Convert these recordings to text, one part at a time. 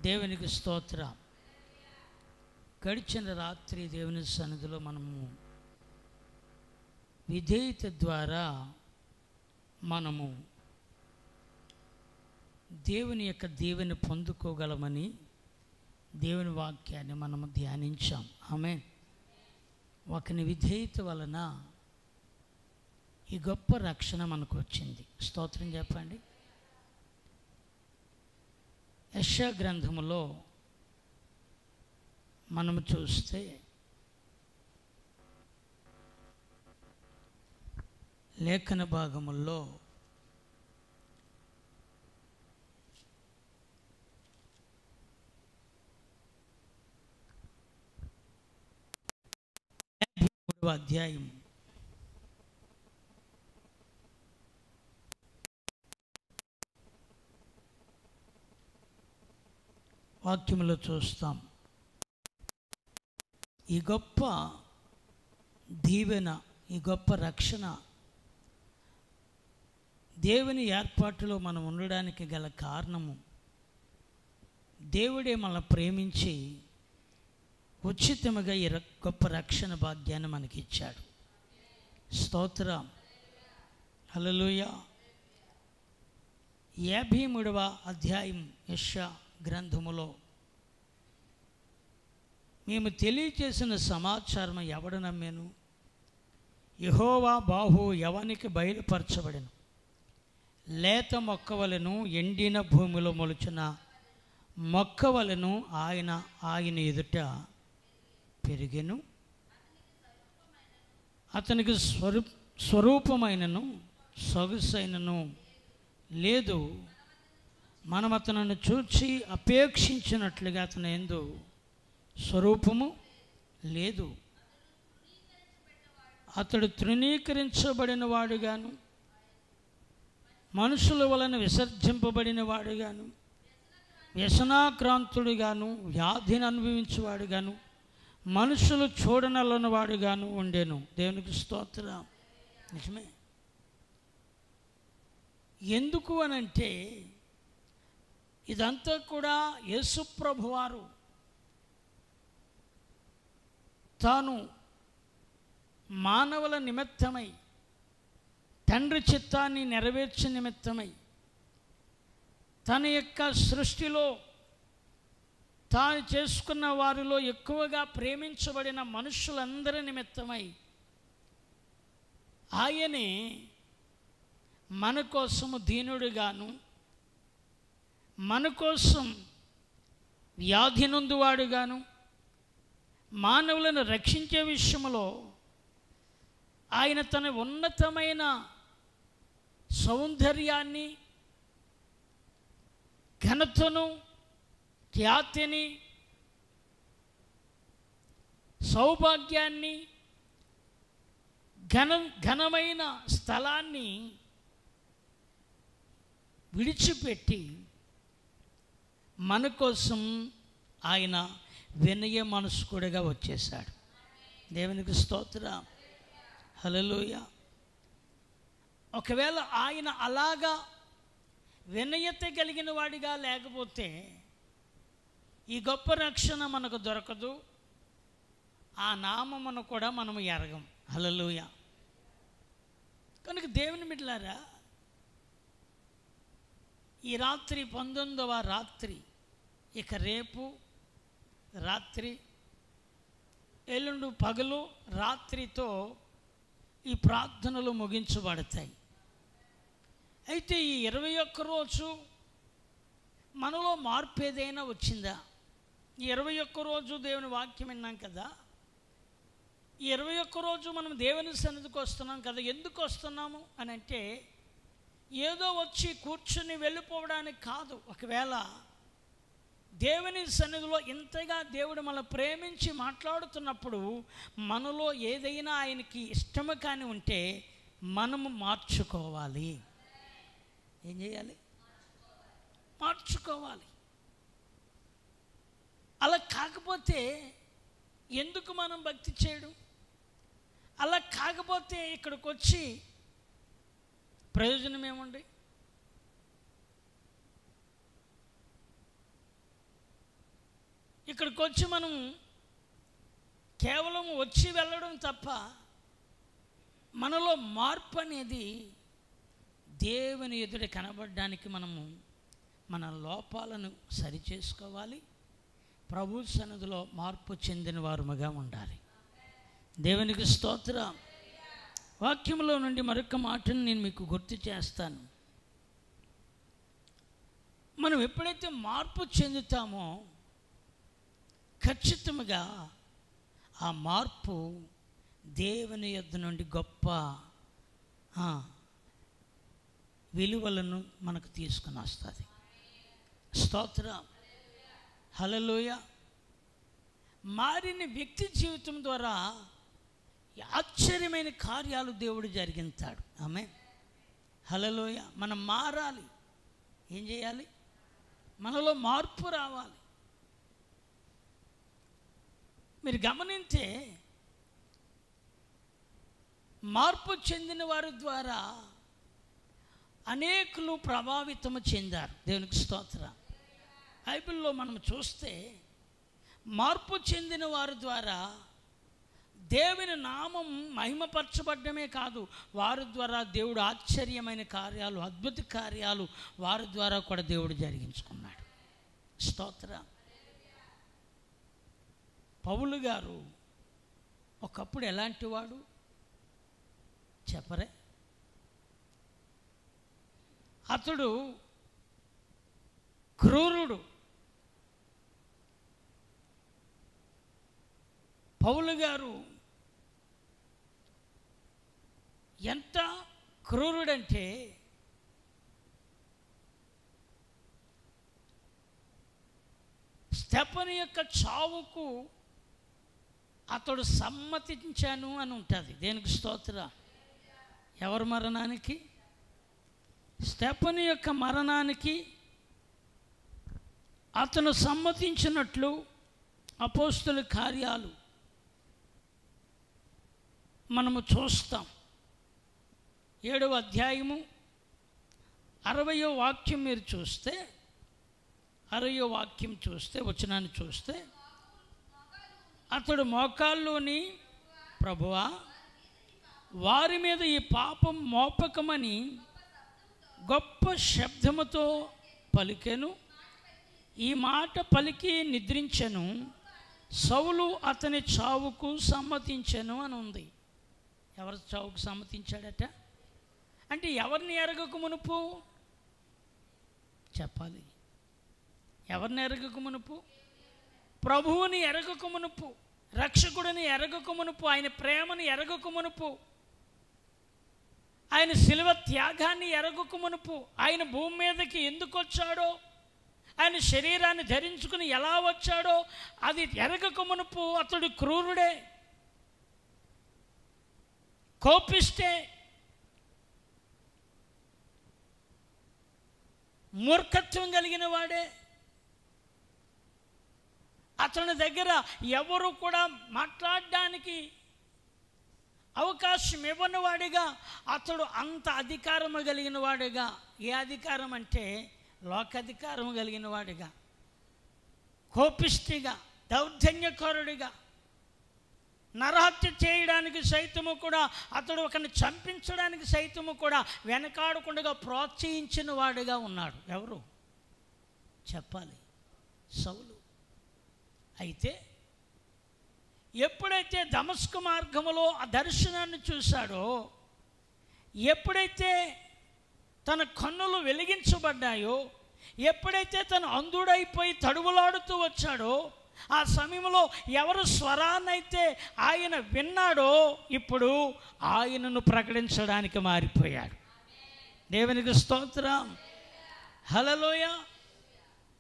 దేవునికి స్తోత్రం. గడిచిన రాత్రి దేవుని సన్నిధిలో మనము విధేయత ద్వారా మనము దేవుని యొక్క దీవెని పొందుకోగలమని దేవుని వాక్యాన్ని మనము ధ్యానించాం. ఆమేన్. ఒకని విధేయత వలన ఈ గొప్ప రక్షణ మనకు వచ్చింది. స్తోత్రం చెప్పండి. యెషయా గ్రంథములో మనము చూస్తే లేఖన భాగముల్లో అధ్యాయం 1 చూస్తాం. ఈ గొప్ప దీవెన, ఈ గొప్ప రక్షణ దేవుని ఏర్పాటులో మనం ఉండడానికి గల కారణము దేవుడే మనల్ని ప్రేమించి ఉచితముగా ఈ గొప్ప రక్షణ భాగ్యాన్ని మనకి ఇచ్చాడు. స్తోత్రం. హల్లెలూయా. 53వ అధ్యాయం యెషయా గ్రంథములో మేము తెలియచేసిన సమాచారం ఎవడు నమ్మెను? యెహోవా బాహు ఎవనికి బయలుపరచబడెను? లేత మొక్కవలెను ఎండిన భూమిలో మొలిచిన మొక్కవలెను ఆయన ఎదుట పెరిగెను. అతనికి స్వరూపమైనను సొగసైనను లేదు. మనం అతనిని చూచి అపేక్షించినట్లుగా అతని యందు స్వరూపము లేదు. అతడు తృణీకరించబడిన వాడుగాను, మనుషుల వలన విసర్జింపబడిన వాడుగాను, వ్యసనాక్రాంతుడుగాను, వ్యాధిని అనుభవించేవాడుగాను, మనుషులు చూడనల్లని వాడుగాను ఉండెను. దేవునికి స్తోత్రం. నిజమే. ఎందుకు అనంటే ఇదంతా కూడా యేసు ప్రభువారు తాను మానవుల నిమిత్తమై, తండ్రి చిత్తాన్ని నెరవేర్చే నిమిత్తమై, తన యొక్క సృష్టిలో తాను చేసుకున్న వారిలో ఎక్కువగా ప్రేమించబడిన మనుషులందరి నిమిత్తమై ఆయనే మన కోసము దీనుడుగాను, మన కోసం వ్యాధి నొందువాడుగాను, మానవులను రక్షించే విషయంలో ఆయన తన ఉన్నతమైన సౌందర్యాన్ని, ఘనతను, ఖ్యాతిని, సౌభాగ్యాన్ని, ఘనమైన స్థలాన్ని విడిచిపెట్టి మన కోసం ఆయన వినయ మనస్కుడిగా వచ్చేసాడు. దేవునికి స్తోత్రం. హల్లెలూయా. ఒకవేళ ఆయన అలాగా వినయత కలిగిన వాడిగా లేకపోతే ఈ గొప్ప రక్షణ మనకు దొరకదు, ఆ నామమును కూడా మనం ఎరగం. హల్లెలూయా. కనుక దేవుని బిడ్డలారా, ఈ రాత్రి 19వ రాత్రి, ఇక రేపు రాత్రి, ఎల్లుండి పగలు రాత్రితో ఈ ప్రార్థనలు ముగించబడతాయి. అయితే ఈ 21 రోజు మనలో మార్పు ఏదైనా వచ్చిందా? ఈ 21 రోజు దేవుని వాక్యం విన్నాం కదా. ఈ 21 రోజు మనం దేవుని సన్నిధికి వస్తున్నాం కదా. ఎందుకు వస్తున్నాము అని అంటే ఏదో వచ్చి కూర్చుని వెళ్ళిపోవడానికి కాదు. ఒకవేళ దేవుని సన్నిధిలో ఇంతగా దేవుడు మనల్ని ప్రేమించి మాట్లాడుతున్నప్పుడు మనలో ఏదైనా ఆయనకి ఇష్టము కాని ఉంటే మనము మార్చుకోవాలి. ఏం చేయాలి? మార్చుకోవాలి. అలా కాకపోతే ఎందుకు మనం భక్తి చేయడం? అలా కాకపోతే ఇక్కడికి వచ్చి ప్రయోజనం ఏముంది? ఇక్కడికి వచ్చి మనం కేవలం వచ్చి వెళ్ళడం తప్ప మనలో మార్పు అనేది దేవుని ఎదుట కనబడడానికి మనము మన లోపాలను సరిచేసుకోవాలి. ప్రభు సన్నిధిలో మార్పు చెందిన వారుగా ఉండాలి. దేవునికి స్తోత్రం. వాక్యంలో నుండి మరొక మాటను నేను మీకు గుర్తు చేస్తాను. మనం ఎప్పుడైతే మార్పు చెందుతామో ఖచ్చితంగా ఆ మార్పు దేవుని యొద్ద నుండి గొప్ప విలువలను మనకు తీసుకుని వస్తుంది. స్తోత్రం. హల్లెలూయా. మారిన వ్యక్తి జీవితం ద్వారా ఆశ్చర్యమైన కార్యాలు దేవుడు జరిగిస్తాడు. ఆమేన్. హల్లెలూయా. మనం మారాలి. ఏం చేయాలి? మనలో మార్పు రావాలి. మీరు గమనించే మార్పు చెందిన వారి ద్వారా అనేకులు ప్రభావితము చెందారు. దేవునికి స్తోత్రం. బైబిల్లో మనం చూస్తే మార్పు చెందిన వారి ద్వారా దేవుని నామం మహిమపరచబడ్డమే కాదు, వారి ద్వారా దేవుడు ఆశ్చర్యమైన కార్యాలు, అద్భుత కార్యాలు వారి ద్వారా కూడా దేవుడు జరిగించుకున్నాడు. స్తోత్రం. పౌలు గారు ఒకప్పుడు ఎలాంటి వాడు చెప్పరే? అతడు క్రూరుడు. పౌలు గారు ఎంత క్రూరుడంటే స్టెఫను యొక్క చావుకు అతడు సమ్మతించాను అని ఉంటుంది. దేనికి స్తోత్రం. ఎవరి మరణానికి? స్టెఫను యొక్క మరణానికి అతను సమ్మతించినట్లు అపోస్తుల కార్యాలు మనము చూస్తాం. 7వ అధ్యాయము 60వ వాక్యం మీరు చూస్తే, 60వ వాక్యం చూస్తే, వచనాన్ని చూస్తే, అతడు మోకాల్లోని ప్రభువా వారి మీద ఈ పాపం మోపకమని గొప్ప శబ్దముతో పలికెను. ఈ మాట పలికి నిద్రించెను. సౌలు అతని చావుకు సమ్మతించెను అని ఉంది. ఎవరి చావుకు సమ్మతించాడట? అంటే ఎవరిని ఎరగక మునుపు చెప్పాలి. ఎవరిని ఎరగక మునుపు? ప్రభువుని ఎరగక మునుపు, రక్షకుడిని ఎరగక మునుపు, ఆయన ప్రేమను ఎరగక మునుపు, ఆయన శిలువ త్యాగాన్ని ఎరగక మునుపు, ఆయన భూమి మీదకి ఎందుకు వచ్చాడో, ఆయన శరీరాన్ని ధరించుకుని ఎలా వచ్చాడో అది ఎరగక మునుపు అతడు క్రూరుడే, కోపిష్టే, మూర్ఖత్వం కలిగిన వాడే. అతని దగ్గర ఎవరు కూడా మాట్లాడడానికి అవకాశం ఇవ్వని వాడిగా, అతడు అంత అధికారము కలిగిన వాడిగా. ఏ అధికారం అంటే లోకాధికారం కలిగిన వాడిగా, కోపిష్టిగా, దౌర్జన్యకారుడిగా, నరహత్య చేయడానికి సైతము కూడా, అతడు ఒకరిని చంపించడానికి సైతము కూడా వెనకాడకుండా ప్రోత్సహించిన వాడిగా ఉన్నాడు. ఎవరు చెప్పాలి? సౌలు. అయితే ఎప్పుడైతే దమస్కు మార్గములో ఆ దర్శనాన్ని చూశాడో, ఎప్పుడైతే తన కన్నులు వెలిగించబడ్డాయో, ఎప్పుడైతే తను అంధుడైపోయి తడువులాడుతూ వచ్చాడో, ఆ సమయంలో ఎవరు స్వరాన్నైతే ఆయన విన్నాడో ఇప్పుడు ఆయనను ప్రకటించడానికి మారిపోయాడు. దేవునికి స్తోత్రం. హల్లెలూయా.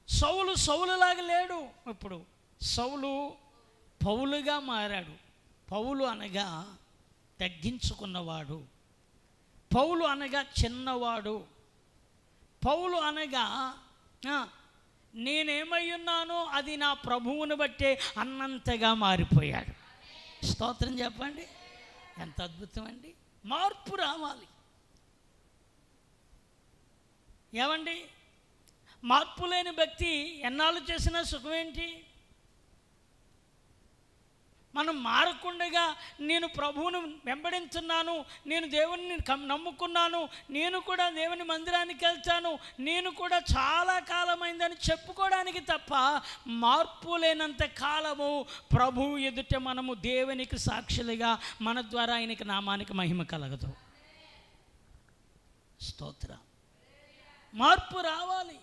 సౌలు సౌలులాగా లేడు. ఇప్పుడు సౌలు పౌలుగా మారాడు. పౌలు అనగా తగ్గించుకున్నవాడు, పౌలు అనగా చిన్నవాడు, పౌలు అనగా నేనేమై ఉన్నానో అది నా ప్రభువుని బట్టే అన్నంతగా మారిపోయాడు. స్తోత్రం చెప్పండి. ఎంత అద్భుతం అండి. మార్పు రావాలి. ఏమండి, మార్పు లేని వ్యక్తి ఎన్నాళ్ళు చేసినా సుఖమేంటి? మనం మారకుండగా నేను ప్రభువును వెంబడించున్నాను, నేను దేవుని నమ్ముకున్నాను, నేను కూడా దేవుని మందిరానికి వెళ్తాను, నేను కూడా చాలా కాలమైందని చెప్పుకోవడానికి తప్ప మార్పు లేనంత కాలము ప్రభువు ఎదుట మనము దేవునికి సాక్షులుగా మన ద్వారా ఆయనకి నామానికి మహిమ కలగదు. స్తోత్రం. మార్పు రావాలి.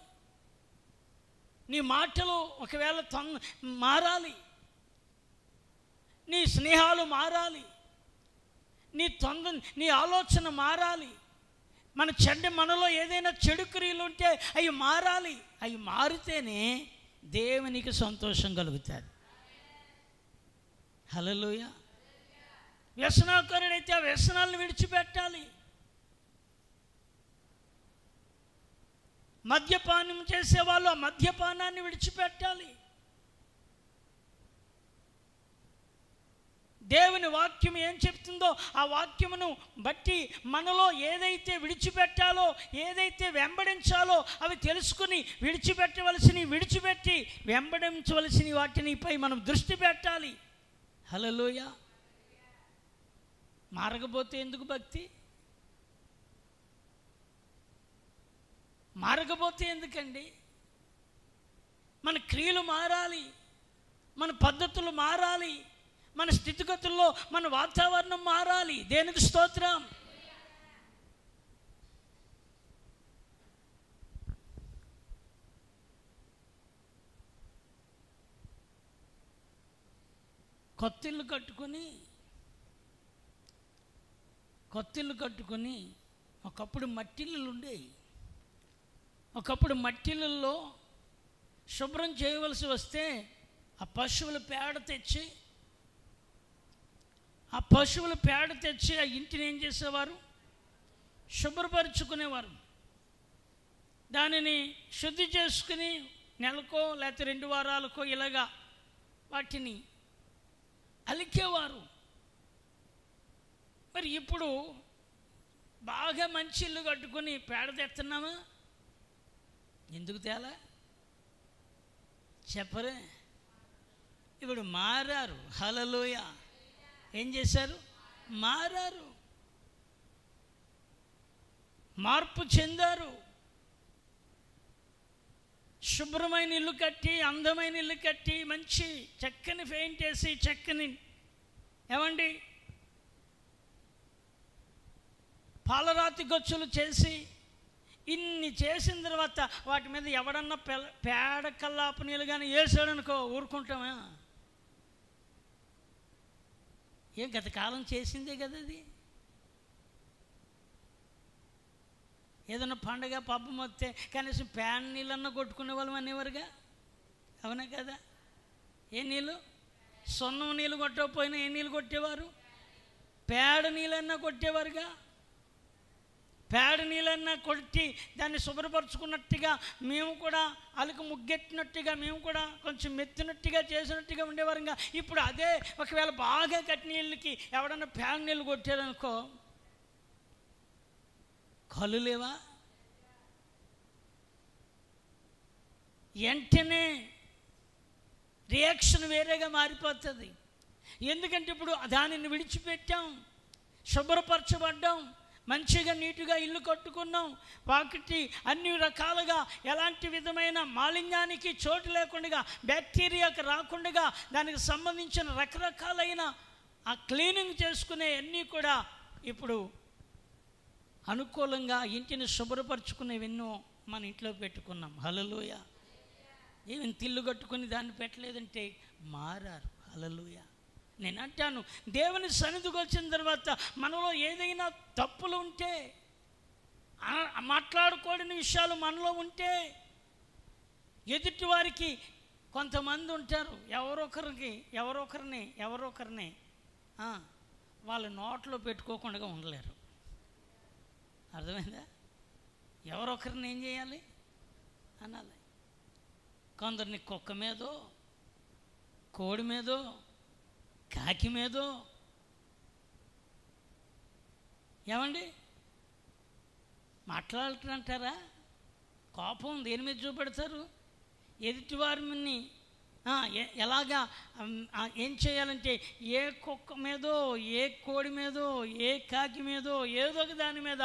నీ మాటలు ఒకవేళ మారాలి, నీ స్నేహాలు మారాలి, నీ ఆలోచన మారాలి. మనలో ఏదైనా చెడు క్రియలు ఉంటే అవి మారాలి. అవి మారితేనే దేవునికి సంతోషం కలుగుతుంది. హల్లెలూయా. వ్యసనకారుడైతే ఆ వ్యసనాలను విడిచిపెట్టాలి. మద్యపానం చేసేవాళ్ళు ఆ మద్యపానాన్ని విడిచిపెట్టాలి. దేవుని వాక్యం ఏం చెప్తుందో ఆ వాక్యమును బట్టి మనలో ఏదైతే విడిచిపెట్టాలో, ఏదైతే వెంబడించాలో అవి తెలుసుకుని విడిచిపెట్టి వెంబడించవలసిన వాటినిపై మనం దృష్టి పెట్టాలి. హల్లెలూయా. మారకపోతే ఎందుకు భక్తి? మారకపోతే ఎందుకండి? మన క్రియలు మారాలి, మన పద్ధతులు మారాలి, మన స్థితిగతుల్లో మన వాతావరణం మారాలి. దేనికి స్తోత్రం. కొత్తిల్లు కట్టుకొని ఒకప్పుడు మట్టిల్లు ఉండేవి. ఒకప్పుడు మట్టిళ్ళల్లో శుభ్రం చేయవలసి వస్తే ఆ పశువుల పేడ తెచ్చి ఆ ఇంటిని ఏం చేసేవారు? శుభ్రపరుచుకునేవారు. దానిని శుద్ధి చేసుకుని నెలకో లేకపోతే 2 వారాలకో ఇలాగా వాటిని అలికేవారు. మరి ఇప్పుడు బాగా మంచి ఇల్లు కట్టుకొని పేడ తెస్తున్నామా? ఎందుకు తేలా చెప్పరే? ఇప్పుడు మారారు. హల్లెలూయా. ఏం చేశారు? మారారు, మార్పు చెందారు. శుభ్రమైన ఇల్లు కట్టి, అందమైన ఇల్లు కట్టి, మంచి చక్కని పెయింట్ వేసి, చక్కని ఏమండి పాలరాతి గొచ్చులు చేసి, ఇన్ని చేసిన తర్వాత వాటి మీద ఎవడన్నా పేడ కల్లాపు నీళ్ళు కానీ వేసాడనుకో ఊరుకుంటామా? ఏం గత కాలం చేసిందే కదా అది. ఏదైనా పండగ పబ్బం వస్తే కనీసం పేడ నీళ్ళన్నా కొట్టుకునే వాళ్ళం అనేవారుగా. అవునా కదా? ఏ నీళ్ళు? సొన్నం నీళ్ళు కొట్టకపోయినా ఏ నీళ్ళు కొట్టేవారు? పేడ నీళ్ళన్నా కొట్టేవారుగా. పేడ నీళ్ళన్నా కొట్టి దాన్ని శుభ్రపరుచుకున్నట్టుగా మేము కూడా అలకు ముగ్గెట్టినట్టుగా, మేము కూడా కొంచెం మెత్తినట్టుగా చేసినట్టుగా ఉండేవారుగా. ఇప్పుడు అదే ఒకవేళ బాగా కట్టిన నీళ్ళకి ఎవడన్నా పేడ నీళ్ళు కొట్టారనుకో, కళ్ళు లేవా? వెంటనే రియాక్షన్ వేరేగా మారిపోతుంది. ఎందుకంటే ఇప్పుడు దానిని విడిచిపెట్టాం, శుభ్రపరచబడ్డాం, మంచిగా నీటుగా ఇల్లు కట్టుకున్నాం, వాకిటి అన్ని రకాలుగా ఎలాంటి విధమైన మాలిన్యానికి చోటు లేకుండా, బ్యాక్టీరియాకి రాకుండా దానికి సంబంధించిన రకరకాలైన ఆ క్లీనింగ్ చేసుకునే అన్నీ కూడా ఇప్పుడు అనుకూలంగా ఇంటిని శుభ్రపరచుకునేవెన్నో మన ఇంట్లో పెట్టుకున్నాం. హల్లెలూయా. ఏమైనా తిల్లు కట్టుకుని దాన్ని పెట్టలేదంటే మారారు. హల్లెలూయా. నేను అంటాను, దేవుని సన్నిధికి వచ్చిన తర్వాత మనలో ఏదైనా తప్పులు ఉంటే, మాట్లాడుకోని విషయాలు మనలో ఉంటే, ఎదుటి వారికి కొంతమంది ఉంటారు ఎవరొకరిని వాళ్ళ నోట్లో పెట్టుకోకుండా ఉండలేరు. అర్థమైందా? ఎవరొకరిని ఏం చేయాలి అనాలి. కొందరిని కుక్క మీదో, కోడి మీదో, కాకి మీదో, ఏమండి మాట్లాడుతుంటారా? కోపం దేని మీద చూపెడతారు? ఎదుటివారిని ఎలాగా ఏం చేయాలంటే ఏ కుక్క మీదో, ఏ కోడి మీదో, ఏ కాకి మీదో, ఏదో ఒక దాని మీద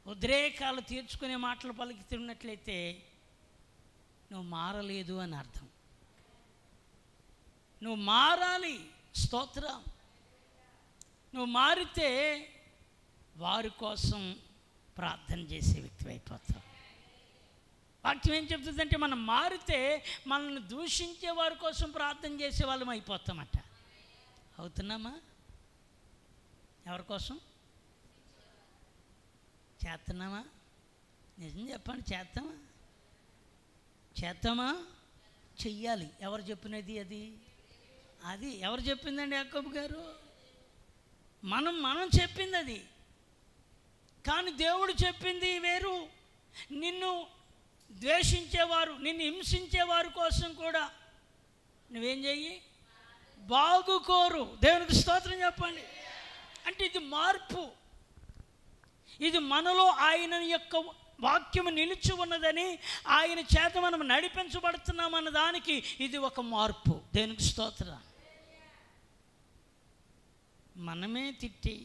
ఉద్రేకాలు తీర్చుకునే మాటలు పలుకుతున్నట్లయితే నువ్వు మారలేదు అని అర్థం. నువ్వు మారాలి. స్తోత్రం. నువ్వు మారితే వారి కోసం ప్రార్థన చేసే వ్యక్తి అయిపోతావు. వాక్యం ఏం చెప్తుందంటే మనం మారితే మనల్ని దూషించే వారి కోసం ప్రార్థన చేసే వాళ్ళం అయిపోతామట. అవుతున్నామా? ఎవరి కోసం చేస్తున్నామా? నిజం చెప్పండి, చేస్తామా? చెయ్యాలి. ఎవరు చెప్పినది అది ఎవరు చెప్పిందండి? యాకోబు గారు. మనం చెప్పింది అది. కానీ దేవుడు చెప్పింది వేరు. నిన్ను ద్వేషించేవారు, నిన్ను హింసించేవారి కోసం కూడా నువ్వేం చెయ్యి? బాగుకోరు. దేవునికి స్తోత్రం చెప్పండి. అంటే ఇది మార్పు. ఇది మనలో ఆయన యొక్క వాక్యము నిలిచి ఉన్నదని, ఆయన చేత మనం నడిపించబడుతున్నామన్న దానికి ఇది ఒక మార్పు. దేవునికి స్తోత్రం. మనమే తిట్టి,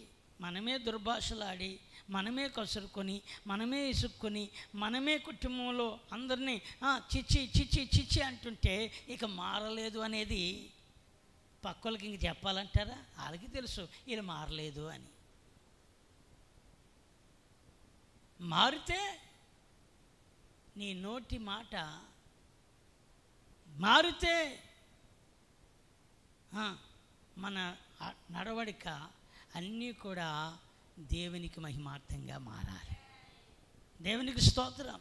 మనమే దుర్భాషలాడి, మనమే కసురుకొని, మనమే ఇసుక్కొని, మనమే కుటుంబంలో అందరినీ చిచ్చి చిచ్చి చిచ్చి అంటుంటే ఇక మారలేదు అనేది పక్కలకి ఇంక చెప్పాలంటారా? వాళ్ళకి తెలుసు ఇది మారలేదు అని. మారితే నీ నోటి మాట మారితే మన నడవడిక అన్నీ కూడా దేవునికి మహిమార్థంగా మారాలి. దేవునికి స్తోత్రం.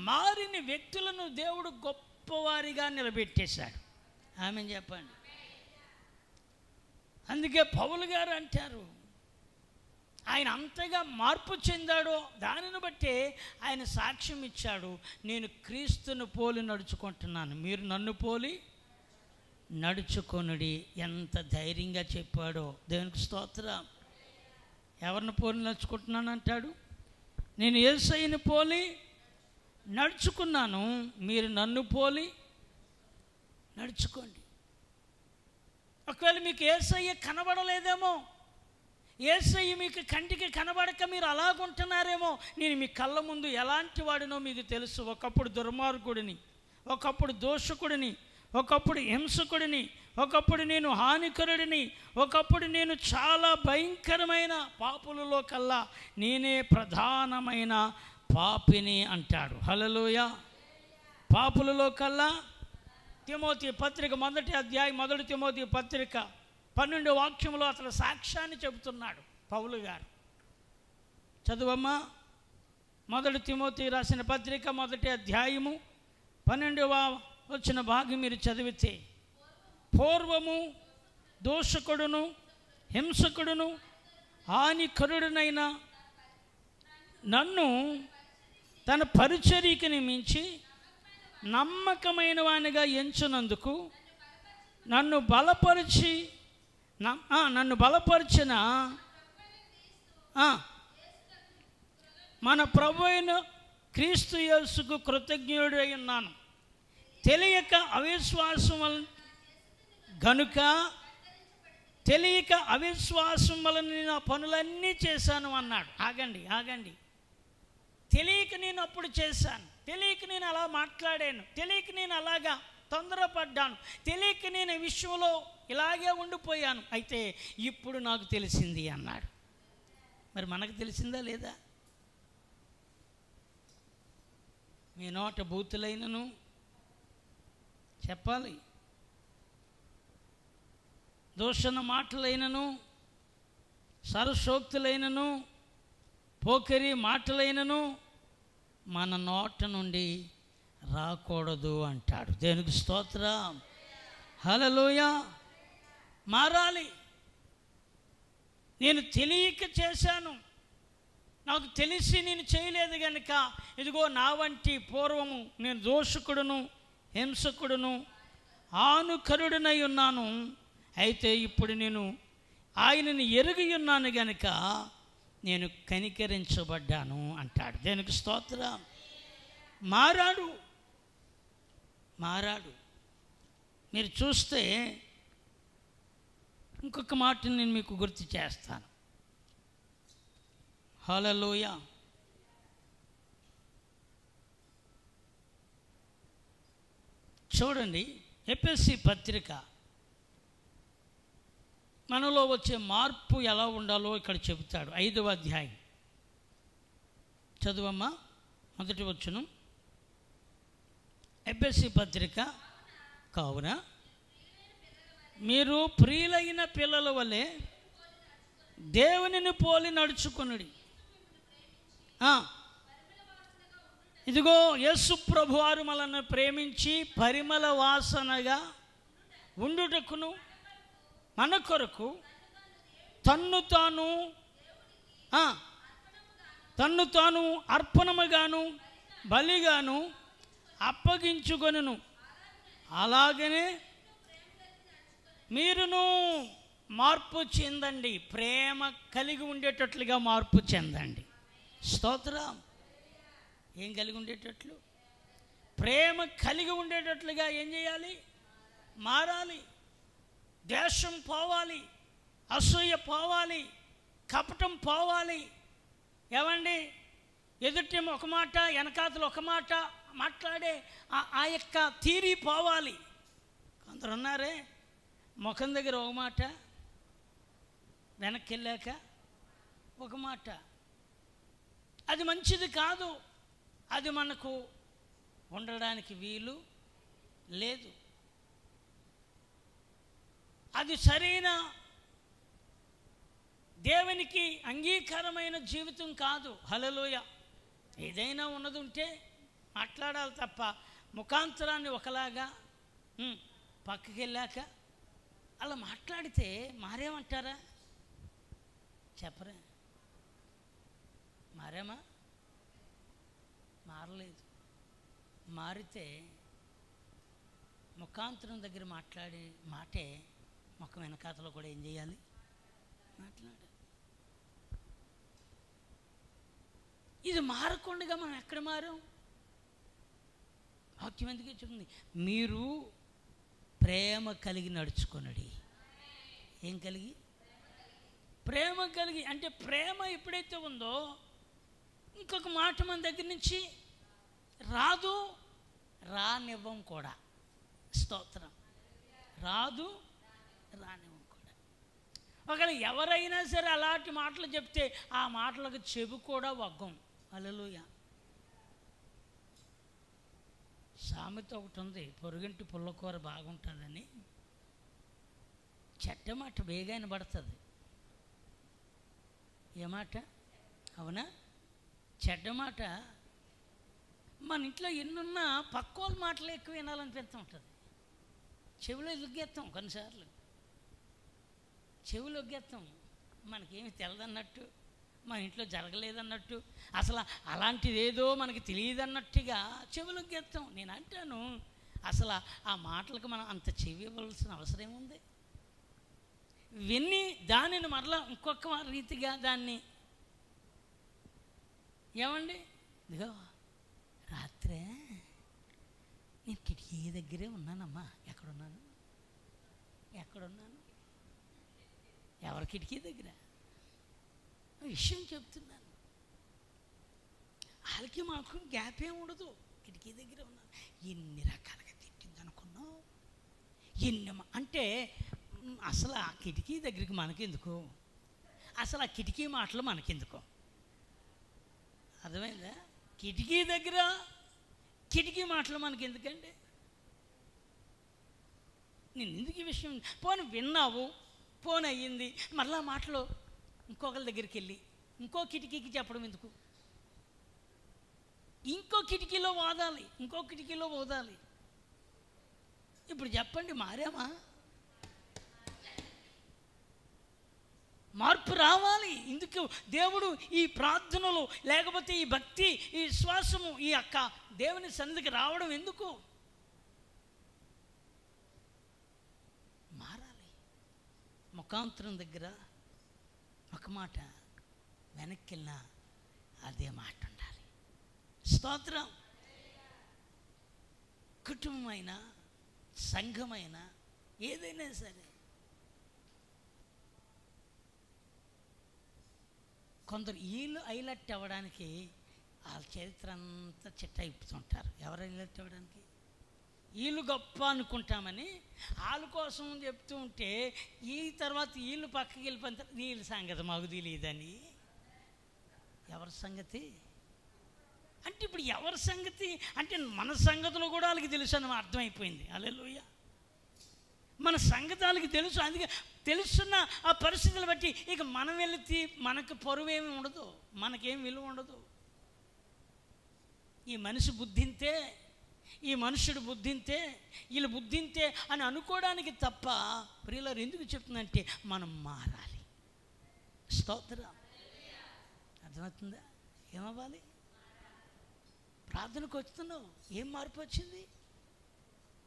మారిన వ్యక్తులను దేవుడు గొప్పవారిగా నిలబెట్టేశాడు. ఆమెను చెప్పండి. అందుకే పౌలు గారు అంటారు, ఆయన అంతగా మార్పు చెందాడో దానిని బట్టే ఆయన సాక్ష్యం ఇచ్చాడు. నేను క్రీస్తును పోలి నడుచుకుంటున్నాను, మీరు నన్ను పోలి నడుచుకొనుడి. ఎంత ధైర్యంగా చెప్పాడో. దేవునికి స్తోత్రం. ఎవరిని పోలి నడుచుకుంటున్నాను అంటాడు? నేను యేసయ్యను పోలి నడుచుకున్నాను, మీరు నన్ను పోలి నడుచుకోండి. ఒకవేళ మీకు యేసయ్య కనబడలేదేమో, యేసయ్య మీకు కంటికి కనబడక మీరు అలాగుంటున్నారేమో. నేను మీ కళ్ళ ముందు ఎలాంటి వాడినో మీకు తెలుసు. ఒకప్పుడు దుర్మార్గుడిని, ఒకప్పుడు దోషకుడిని, ఒకప్పుడు హింసకుడిని, ఒకప్పుడు నేను హానికరుడిని, ఒకప్పుడు నేను చాలా భయంకరమైన పాపులలో కల్లా నేనే ప్రధానమైన పాపిని అంటాడు. హల్లెలూయా. పాపులలో కల్లా తిమోతి పత్రిక 1వ అధ్యాయం 1 తిమోతి పత్రిక 12వ వాక్యంలో అతను సాక్ష్యాన్ని చెబుతున్నాడు పౌలు గారు. చదువమ్మా. 1 తిమోతి రాసిన పత్రిక 1వ అధ్యాయము 12వ వచ్చిన భాగం మీరు చదివితే, పూర్వము దోషకుడును హింసకుడును హానికరుడునైన నన్ను తన పరిచర్యకి నియమించి నమ్మకమైన వానిగా ఎంచునందుకు నన్ను బలపరిచిన మన ప్రభువైన క్రీస్తు యేసుకు కృతజ్ఞుడై ఉన్నాను. తెలియక అవిశ్వాసం వలన నేను ఆ పనులన్నీ చేశాను అన్నాడు. ఆగండి. తెలియక నేను అప్పుడు చేశాను, తెలియక నేను అలా మాట్లాడాను, తెలియక నేను అలాగా తొందరపడ్డాను, తెలియక నేను ఈ విషయంలో ఇలాగే ఉండిపోయాను, అయితే ఇప్పుడు నాకు తెలిసింది అన్నాడు. మరి మనకు తెలిసిందా లేదా? మీ నోట బూతులైనను చెప్పాలి, దూషణ మాటలైనను, సరసోక్తులైనను, పోకిరి మాటలైనను మన నోట నుండి రాకూడదు అంటాడు. దేవునికి స్తోత్రం. హల్లెలూయా. మారాలి. నేను తెలియక చేశాను, నాకు తెలిసి నేను చేయలేదు కనుక ఇదిగో నా వంటి పూర్వము నేను దోషకుడును హింసకుడును హానికరుడునై ఉన్నాను, అయితే ఇప్పుడు నేను ఆయనని ఎరిగి ఉన్నాను గనుక నేను కనికరించబడ్డాను అంటాడు. దేనికి స్తోత్రం. మారాడు. మీరు చూస్తే ఇంకొక మాటని నేను మీకు గుర్తు చేస్తాను. హల్లెలూయా. చూడండి, ఎఫెసీ పత్రిక మనలో వచ్చే మార్పు ఎలా ఉండాలో ఇక్కడ చెబుతాడు. 5వ అధ్యాయం చదువమ్మా, మొదటి వచనం. ఎఫెసీ పత్రిక, కావున మీరు ప్రియులైన పిల్లల వలె దేవునిని పోలి నడుచుకొనుడి. ఇదిగో యేసు ప్రభువారు మనల్ని ప్రేమించి పరిమళ వాసనగా ఉండుటకును మన కొరకు తన్ను తాను అర్పణముగాను బలిగాను అప్పగించుకొనును. అలాగనే మీరును మార్పు చెందండి, ప్రేమ కలిగి ఉండేటట్లుగా మార్పు చెందండి. స్తోత్రం. ఏం కలిగి ఉండేటట్లు? ప్రేమ కలిగి ఉండేటట్లుగా ఏం చేయాలి? మారాలి. ద్వేషం పోవాలి, అసూయ పోవాలి, కపటం పోవాలి. ఏమండి, ఎదుటి ఒక మాట వెనకాతలు ఒక మాట మాట్లాడే ఆ యొక్క తీరి పోవాలి. కొందరు ఉన్నారే, ముఖం దగ్గర ఒక మాట, వెనక్కి వెళ్ళాక ఒక మాట. అది మంచిది కాదు. అది మనకు ఉండడానికి వీలు లేదు. అది సరైన దేవునికి అంగీకారమైన జీవితం కాదు. హల్లెలూయా. ఏదైనా ఉన్నది ఉంటే మాట్లాడాలి తప్ప ముఖాంతరాన్ని ఒకలాగా పక్కకి వెళ్ళాక అలా మాట్లాడితే మారేమంటారా? చెప్పరా? మారేమా? మారలేదు. మారితే ముఖాంతరం దగ్గర మాట్లాడే మాటే ముఖం వెనకాతలో కూడా ఏం చేయాలి? మాట్లాడాలి. ఇది మారకుండా మనం ఎక్కడ మారాం? వాక్యం ఎందుకు చెప్తుంది? మీరు ప్రేమ కలిగి నడుచుకొనుడి. ఏం కలిగి? ప్రేమ కలిగి. అంటే ప్రేమ ఎప్పుడైతే ఉందో ఇంకొక మాట మన దగ్గర నుంచి రాదు, రానివ్వం కూడా. స్తోత్రం. రాదు, రానివ్వం కూడా. ఒకవేళ ఎవరైనా సరే అలాంటి మాటలు చెప్తే ఆ మాటలకు చెవి కూడా వగ్గం. హల్లెలూయా. సామెత ఒకటి ఉంది, పొరుగింటి పుల్లకూర బాగుంటుందని. చెడ్డ మాట బేగాన పడుతుంది. ఏ మాట? అవునా? చెడ్డ మాట మన ఇంట్లో ఎన్నున్నా పక్కోళ్ళ మాటలు ఎక్కువ వినాలనిపిస్తూ ఉంటుంది. చెవిలో ఒగ్గేస్తాం, కొన్నిసార్లు చెవిలో ఒగ్గేస్తాం. మనకేమి తెలదన్నట్టు, మన ఇంట్లో జరగలేదన్నట్టు, అసలు అలాంటిది ఏదో మనకి తెలియదన్నట్టుగా చెవిలో ఒగ్గేస్తాం. నేను అంటాను, అసలు ఆ మాటలకు మనం అంత చెవి ఇవ్వాల్సిన అవసరం ఏముంది? విని దానిని మరలా ఇంకొక రీతిగా దాన్ని ఏమండి, ఇదిగో రాత్రే నేను కిటికీ దగ్గరే ఉన్నానమ్మా. ఎక్కడున్నాను? ఎవరి కిటికీ దగ్గర? విషయం చెప్తున్నాను. వాళ్ళకి మాకు గ్యాప్ ఏమి ఉండదు. కిటికీ దగ్గర ఉన్నాను. ఎన్ని రకాలుగా తిట్టింది అనుకున్నావు? అంటే అసలు ఆ కిటికీ దగ్గరికి మనకెందుకు? అసలు ఆ కిటికీ మాటలు మనకెందుకు? అర్థమైందా? కిటికీ దగ్గర కిటికీ మాటలు మనకెందుకండి? నేను ఎందుకు ఈ విషయం? పోనీ విన్నావు, పోనీ అయ్యింది, మళ్ళా మాటలు ఇంకొకరి దగ్గరికి వెళ్ళి ఇంకో కిటికీకి చెప్పడం ఎందుకు? ఇంకో కిటికీలో వాదాలి, ఇంకో కిటికీలో ఓదాలి. ఇప్పుడు చెప్పండి, మారామా? మార్పు రావాలి. ఇందుకు దేవుడు ఈ ప్రార్థనలు, లేకపోతే ఈ భక్తి, ఈ విశ్వాసము, ఈ యొక్క దేవుని సన్నిధికి రావడం ఎందుకు? మారాలి. ముఖాంతరం దగ్గర ఒక మాట, వెనక్కి వెళ్ళినా అదే మాట ఉండాలి. స్తోత్రం. కుటుంబమైనా, సంఘమైనా ఏదైనా సరే కొందరు వీళ్ళు హైలైట్ అవ్వడానికి వాళ్ళ చరిత్ర అంతా చిట్ట ఇప్పుతుంటారు. ఎవరు హైలైట్ అవ్వడానికి? వీళ్ళు గొప్ప అనుకుంటామని వాళ్ళ కోసం చెప్తూ ఉంటే ఈ తర్వాత వీళ్ళు పక్కకి వెళ్ళిపోతారు. వీళ్ళ సంగతి మాకు తెలియదని. ఎవరి సంగతి అంటే ఇప్పుడు ఎవరి సంగతి అంటే మన సంగతులు కూడా వాళ్ళకి తెలుసు అని అర్థమైపోయింది. హల్లెలూయా. మన సంగతి వాళ్ళకి తెలుసు. అందుకే తెలుసున్న ఆ పరిస్థితులు బట్టి ఇక మనం వెళితే మనకు పరువేమీ ఉండదు, మనకేం విలువ ఉండదు. ఈ మనిషి బుద్ధింతే, ఈ మనుషుడు బుద్ధింతే, వీళ్ళు బుద్ధింతే అని అనుకోవడానికి తప్ప ప్రియులారు ఎందుకు చెప్తుందంటే మనం మారాలి. స్తోత్రం. అర్థమవుతుందా? ఏమవ్వాలి? ప్రార్థనకు వస్తున్నావు, ఏం మార్పు వచ్చింది?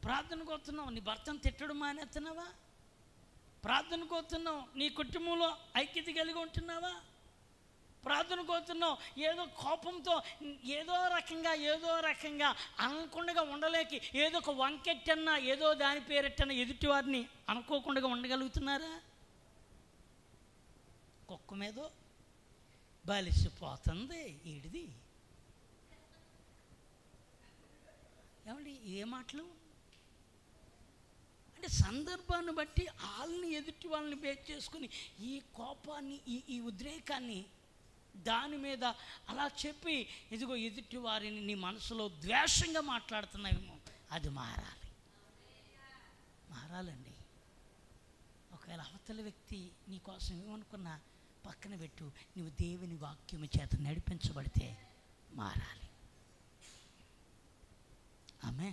ప్రార్థనకు వస్తున్నావు, నీ భర్తను తిట్టడం మానేస్తున్నావా? ప్రార్థనకు వస్తున్నావు, నీ కుటుంబంలో ఐక్యత కలిగి ఉంటున్నావా? ప్రార్థనకు వస్తున్నావు, ఏదో కోపంతో ఏదో రకంగా అనకుండా ఉండలేక ఏదో ఒక వంకెట్టన్నా ఏదో దాని పేరెట్టన్నా ఎదుటివారిని అనుకోకుండా ఉండగలుగుతున్నారా? కుక్క మీదో బలిసిపోతుంది ఈడిది. ఏమండి ఏ మాటలు అంటే సందర్భాన్ని బట్టి వాళ్ళని ఎదుటి వాళ్ళని బేస్ చేసుకుని ఈ కోపాన్ని ఈ ఉద్రేకాన్ని దాని మీద అలా చెప్పి ఇదిగో ఎదుటి వారిని నీ మనసులో ద్వేషంగా మాట్లాడుతున్నావేమో, అది మారాలండి. ఒకవేళ అవతల వ్యక్తి నీ కోసం ఏమనుకున్నా పక్కన పెట్టు, నువ్వు దేవుని వాక్యము చేత నడిపించబడితే మారాలి. ఆమె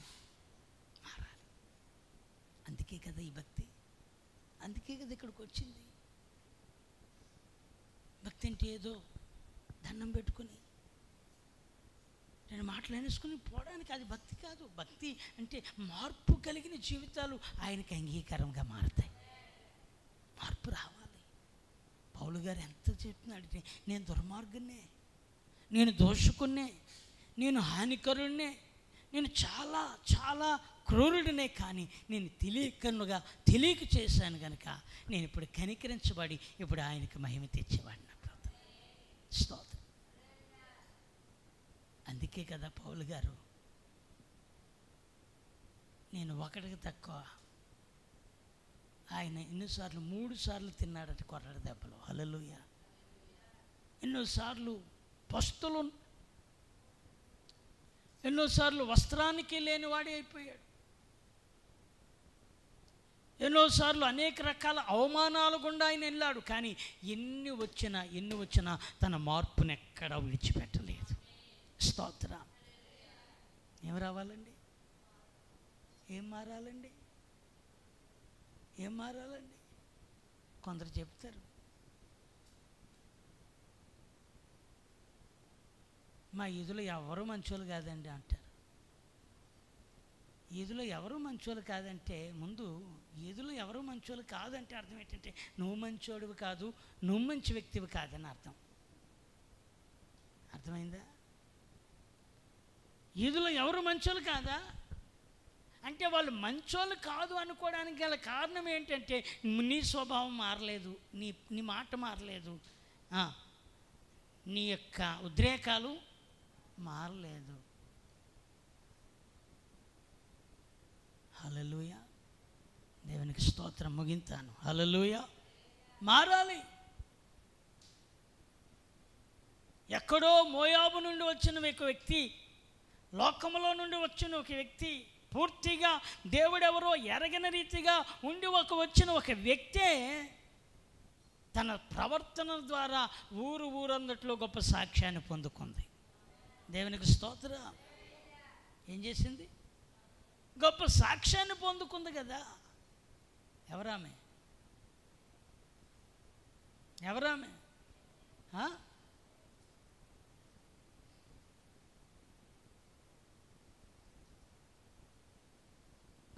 మారాలి. అందుకే కదా ఈ భక్తి, అందుకే కదా ఇక్కడికి వచ్చింది. భక్తి అంటే ఏదో దండం పెట్టుకుని నేను మాట్లాడేసుకుని పోవడానికి అది భక్తి కాదు. భక్తి అంటే మార్పు కలిగిన జీవితాలు ఆయనకి అంగీకారంగా మారుతాయి. మార్పు రావాలి. పౌలు గారు ఎంత చెప్తున్నాడు, నేను దుర్మార్గున్నే, నేను దోషకున్నే, నేను హానికరుణ్ణే, నేను చాలా చాలా క్రూరుడినే, కానీ నేను తెలియక చేశాను కనుక నేను ఇప్పుడు కనికరించబడి ఇప్పుడు ఆయనకి మహిమ తెచ్చేవాడిని. స్తోత్రం. అందుకే కదా పౌలు గారు నేను ఒకటికి తక్కువ, ఆయన ఎన్నోసార్లు 3 సార్లు తిన్నాడట కొరడ దెబ్బలు. హల్లెలూయా. ఎన్నోసార్లు పస్తులు, ఎన్నోసార్లు వస్త్రానికి లేనివాడే అయిపోయాడు. ఎన్నోసార్లు అనేక రకాల అవమానాలు గుండా ఆయన వెళ్ళాడు. కానీ ఎన్ని వచ్చినా తన మార్పును ఎక్కడా విడిచిపెట్టలేదు. స్తోత్రం. ఏం రావాలండి? ఏం మారాలండి? కొందరు చెప్తారు, మా ఈదులో ఎవరు మంచోళ్ళు కాదండి అంటారు. ఈదులో ఎవరు మంచోళ్ళు కాదంటే ముందు ఈదులో ఎవరు మంచోళ్ళు కాదంటే అర్థం ఏంటంటే నువ్వు మంచోడివి కాదు, నువ్వు మంచి వ్యక్తివి కాదని అర్థం. అర్థమైందా? ఈదులో ఎవరు మంచోళ్ళు కాదా అంటే వాళ్ళు మంచోళ్ళు కాదు అనుకోవడానికి గల కారణం ఏంటంటే నీ స్వభావం మారలేదు, నీ మాట మారలేదు, నీ యొక్క ఉద్రేకాలు మారలేదు. హల్లెలూయా. దేవునికి స్తోత్రం. ముగింతాను. హల్లెలూయా. మారాలి. ఎక్కడో మోయాబు నుండి వచ్చిన ఒక వ్యక్తి, లోకములో నుండి వచ్చిన ఒక వ్యక్తి, పూర్తిగా దేవుడెవరో ఎరగని రీతిగా ఉండి వచ్చిన ఒక వ్యక్తే తన ప్రవర్తన ద్వారా ఊరందట్లో గొప్ప సాక్ష్యాన్ని పొందుకుంది. దేవునికి స్తోత్రం. ఏం చేసింది? గొప్ప సాక్ష్యాన్ని పొందుకుంది కదా. ఎవరామె?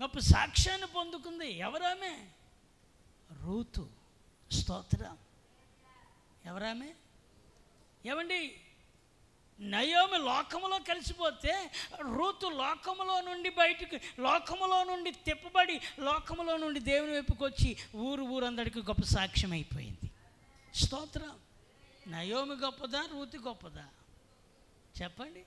గొప్ప సాక్ష్యాన్ని పొందుకుంది. ఎవరామె? రూతు. స్తోత్రం. ఎవరామె? ఏమండి, నయోమి లోకములో కలిసిపోతే రూతు లోకములో నుండి బయటికి, లోకములో నుండి తిప్పబడి లోకములో నుండి దేవుని వైపుకి వచ్చి ఊరందరికీ గొప్ప సాక్ష్యం అయిపోయింది. స్తోత్రం. నయోమి గొప్పదా, రూతు గొప్పదా చెప్పండి?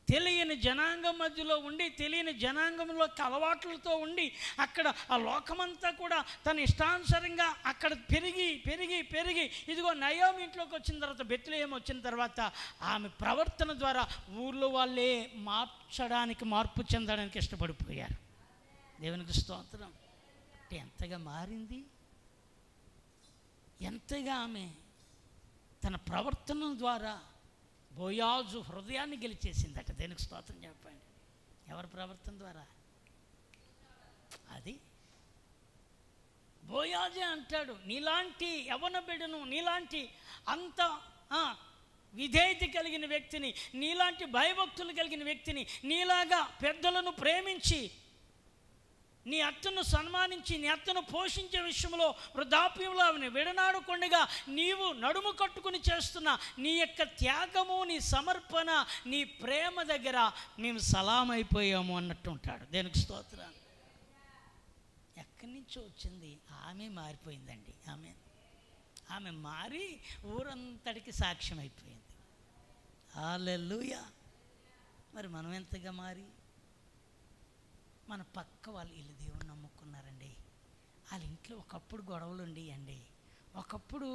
తెలియని జనాంగం మధ్యలో ఉండి, తెలియని జనాంగంలో అలవాట్లతో ఉండి, అక్కడ ఆ లోకమంతా కూడా తన ఇష్టానుసారంగా అక్కడ పెరిగి పెరిగి పెరిగి ఇదిగో నయోమి ఇంట్లోకి వచ్చిన తర్వాత, బెత్లెహేము వచ్చిన తర్వాత ఆమె ప్రవర్తన ద్వారా ఊర్లో వాళ్ళే మార్పు చెందడానికి ఇష్టపడిపోయారు. దేవునికి స్తోత్రం. అంటే ఎంతగా మారింది, ఎంతగా ఆమె తన ప్రవర్తన ద్వారా బోయాజు హృదయాన్ని గెలిచేసిందట. దేనికి స్తోత్రం చెప్పండి. ఎవరి ప్రవర్తన ద్వారా? అది బోయాజే అంటాడు, నీలాంటి యవ్వన బిడ్డను, నీలాంటి అంత విధేయత కలిగిన వ్యక్తిని, నీలాంటి భయభక్తులు కలిగిన వ్యక్తిని, నీలాగా పెద్దలను ప్రేమించి నీ అత్తను సన్మానించి నీ అత్తను పోషించే విషయంలో వృద్ధాప్యంలో ఆమెను విడనాడకుండగా నీవు నడుము కట్టుకుని చేస్తున్న నీ యొక్క త్యాగము, నీ సమర్పణ, నీ ప్రేమ దగ్గర మేము సలామైపోయాము అన్నట్టు ఉంటాడు. దేనికి స్తోత్రం. ఎక్కడి నుంచో వచ్చింది, ఆమె మారిపోయిందండి. ఆమె మారి ఊరంతటికి సాక్ష్యం అయిపోయింది. హల్లెలూయా. మరి మనం ఎంతగా మారి, మన పక్క వాళ్ళు వీళ్ళు దేవుని నమ్ముకున్నారండి, వాళ్ళ ఇంట్లో ఒకప్పుడు గొడవలు ఉండేయండి, ఒకప్పుడు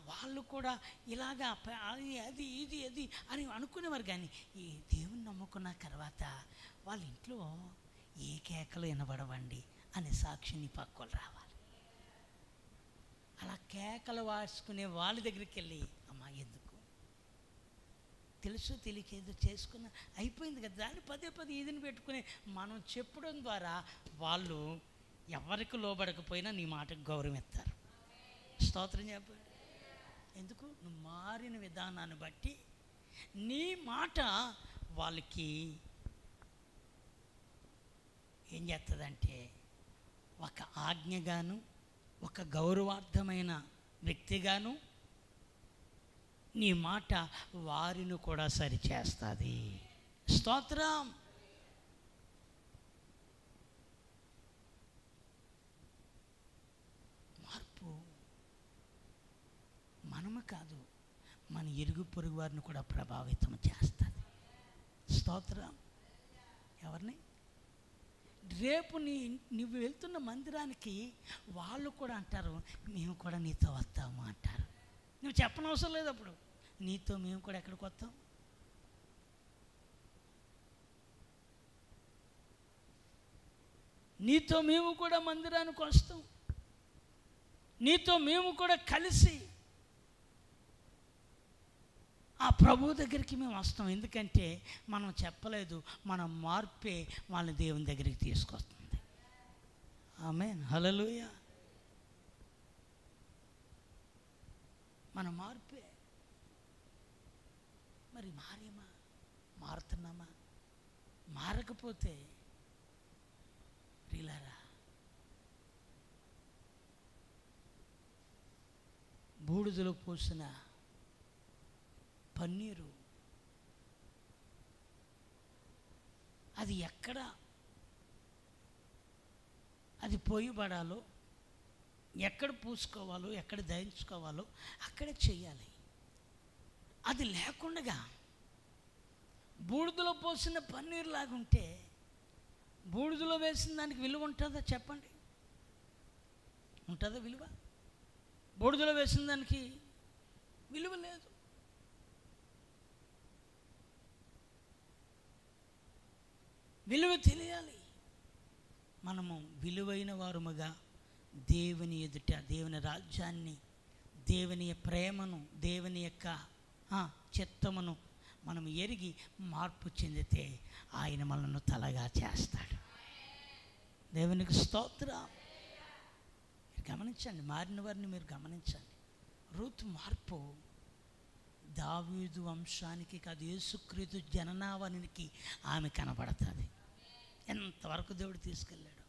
వాళ్ళు కూడా ఇలాగా అది ఇది అది అని అనుకునేవారు. కానీ ఈ దేవుని నమ్ముకున్న తర్వాత వాళ్ళ ఇంట్లో ఏ కేకలు వినబడవండి అనే సాక్షిని పక్కలు రావాలి. అలా కేకలు వాసుకునే వాళ్ళ దగ్గరికి వెళ్ళి, అమ్మా ఎందుకు తెలుసు తెలియక ఏదో చేసుకున్న అయిపోయింది కదా, దాన్ని పదే ఇదిని పెట్టుకుని మనం చెప్పడం ద్వారా వాళ్ళు ఎవరికి లోబడకపోయినా నీ మాటకు గౌరవం ఇస్తారు. స్తోత్రం చెప్పండి. ఎందుకు? నువ్వు మారిన విధానాన్ని బట్టి నీ మాట వాళ్ళకి ఏం చేస్తుందంటే ఒక ఆజ్ఞగాను, ఒక గౌరవార్థమైన వ్యక్తిగాను నీ మాట వారిని కూడా సరిచేస్తుంది. స్తోత్రం. మార్పు మనము కాదు, మన ఇరుగు పొరుగు వారిని కూడా ప్రభావితం చేస్తుంది. స్తోత్రం. ఎవరిని? రేపు నువ్వు వెళ్తున్న మందిరానికి వాళ్ళు కూడా అంటారు, మేము కూడా నీతో వస్తాము అంటారు. నువ్వు చెప్పనవసరం లేదు. అప్పుడు నీతో మేము కూడా ఎక్కడికి వస్తాం? నీతో మేము కూడా మందిరానికి వస్తాం, నీతో మేము కూడా కలిసి ఆ ప్రభువు దగ్గరికి మేము వస్తాం. ఎందుకంటే మనం చెప్పలేదు, మన మార్పే వాళ్ళని దేవుని దగ్గరికి తీసుకొస్తుంది. ఆమేన్. హల్లెలూయా. మన మార్పే. మరి మారుతున్నామా? మారకపోతే రీలారా, బూడిదలో పోసిన పన్నీరు అది ఎక్కడ అది పోయిబడాలో, ఎక్కడ పూసుకోవాలో, ఎక్కడ దయించుకోవాలో అక్కడే చెయ్యాలి. అది లేకుండా బూడిదలో పోసిన పన్నీరు లాగుంటే బూడిదలో వేసిన దానికి విలువ ఉంటుందా చెప్పండి? ఉంటుందా విలువ? బూడిదలో వేసిన దానికి విలువ లేదు. విలువ తెలియాలి. మనము విలువైన వారుముగా దేవుని ఎదుట దేవుని రాజ్యాన్ని, దేవుని ప్రేమను, దేవుని యొక్క చిత్తమును మనం ఎరిగి మార్పు చెందితే ఆయన మనల్ని తలగా చేస్తాడు. దేవునికి స్తోత్రం. మీరు గమనించండి, మారిన వారిని మీరు గమనించండి. రూతు మార్పు దావీదు వంశానికి కాదు, యేసుక్రీస్తు జననావనికి ఆమె కనబడుతుంది. ఎంతవరకు దేవుడు తీసుకెళ్ళాడు,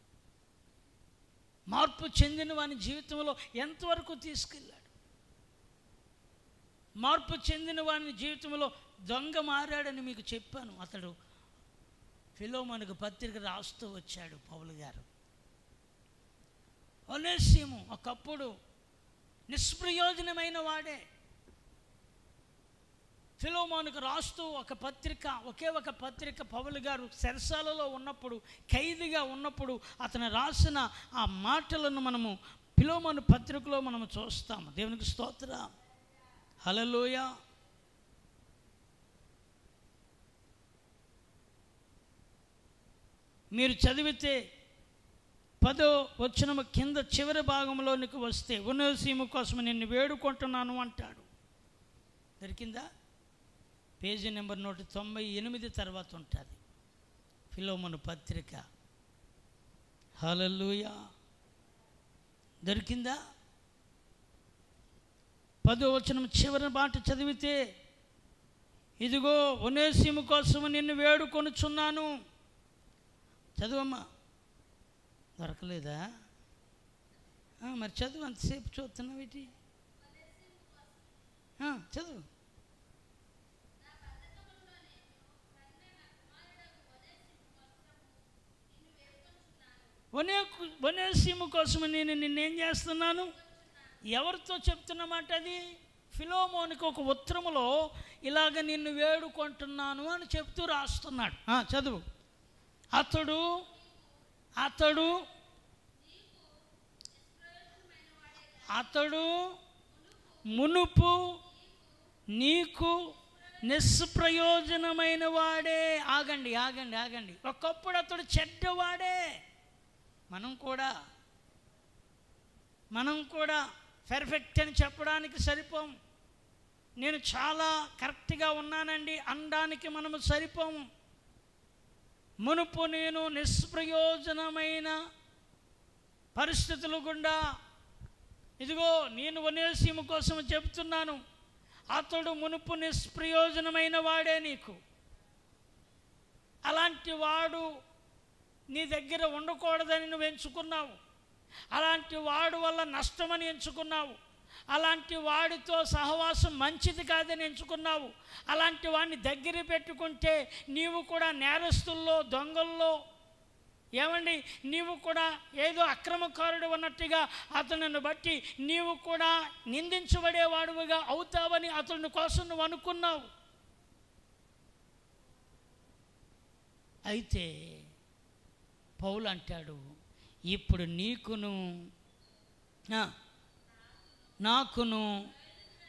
మార్పు చెందిన వాని జీవితంలో ఎంతవరకు తీసుకెళ్ళాడు. మార్పు చెందిన వాని జీవితంలో దొంగ మారాడని మీకు చెప్పాను. అతడు ఫిలోమోనుకు పత్రిక రాస్తూ వచ్చాడు పౌలు గారు. ఒనేసిము ఒకప్పుడు నిష్ప్రయోజనమైన వాడే ఫిలోమోనుకు రాస్తూ ఒక పత్రిక, ఒకే ఒక పత్రిక పౌలు గారు చెరసాలలో ఉన్నప్పుడు, ఖైదీగా ఉన్నప్పుడు అతను రాసిన ఆ మాటలను మనము ఫిలోమోను పత్రికలో మనము చూస్తాము. దేవునికి స్తోత్రం, హల్లెలూయా. మీరు చదివితే 10వ వచనము కింద చివరి భాగంలోనికి వస్తే, ఒనేసిము కోసం నిన్ను వేడుకుంటున్నాను అంటాడు. దొరికిందా? పేజీ నెంబర్ 198 తర్వాత ఉంటుంది ఫిలోమోను పత్రిక. హల్లెలూయా. దొరికిందా? 10వ వచనం చివరి మాట చదివితే, ఇదిగో ఒనేసిము కోసం నిన్ను వేడుకొనుచున్నాను. చదువమ్మా. దొరకలేదా? మరి చదువు, అంతసేపు చూస్తున్నావు ఏంటి? చదువు. ఒనేసిము కోసం నేను నిన్నేం చేస్తున్నాను? ఎవరితో చెప్తున్నమాట అది? ఫిలోమోనుకు ఒక ఉత్తరములో ఇలాగ నిన్ను వేడుకుంటున్నాను అని చెప్తూ రాస్తున్నాడు. చదువు. అతడు మునుపు నీకు నిష్ప్రయోజనమైన వాడే. ఆగండి. ఒకప్పుడు అతడు చెడ్డవాడే. మనం కూడా పర్ఫెక్ట్ అని చెప్పడానికి సరిపోం. నేను చాలా కరెక్ట్గా ఉన్నానండి అనడానికి మనము సరిపోము. మునుపు నేను నిష్ప్రయోజనమైన పరిస్థితులు గుండా, ఇదిగో నేను ఒనేసిము కోసం చెప్తున్నాను, అతడు మునుపు నిష్ప్రయోజనమైన వాడే నీకు. అలాంటి వాడు నీ దగ్గర ఉండకూడదని నువ్వు ఎంచుకున్నావు. అలాంటి వాడు వల్ల నష్టమని ఎంచుకున్నావు. అలాంటి వాడితో సహవాసం మంచిది కాదని ఎంచుకున్నావు. అలాంటి వాడిని దగ్గర పెట్టుకుంటే నీవు కూడా నేరస్తుల్లో, దొంగల్లో, ఏమండి, నీవు కూడా ఏదో అక్రమకారుడు అన్నట్టుగా అతనిని బట్టి నీవు కూడా నిందించబడేవాడుగా అవుతావని అతని కోసం నువ్వు అనుకున్నావు. అయితే పౌలు అంటాడు, ఇప్పుడు నీకును నాకును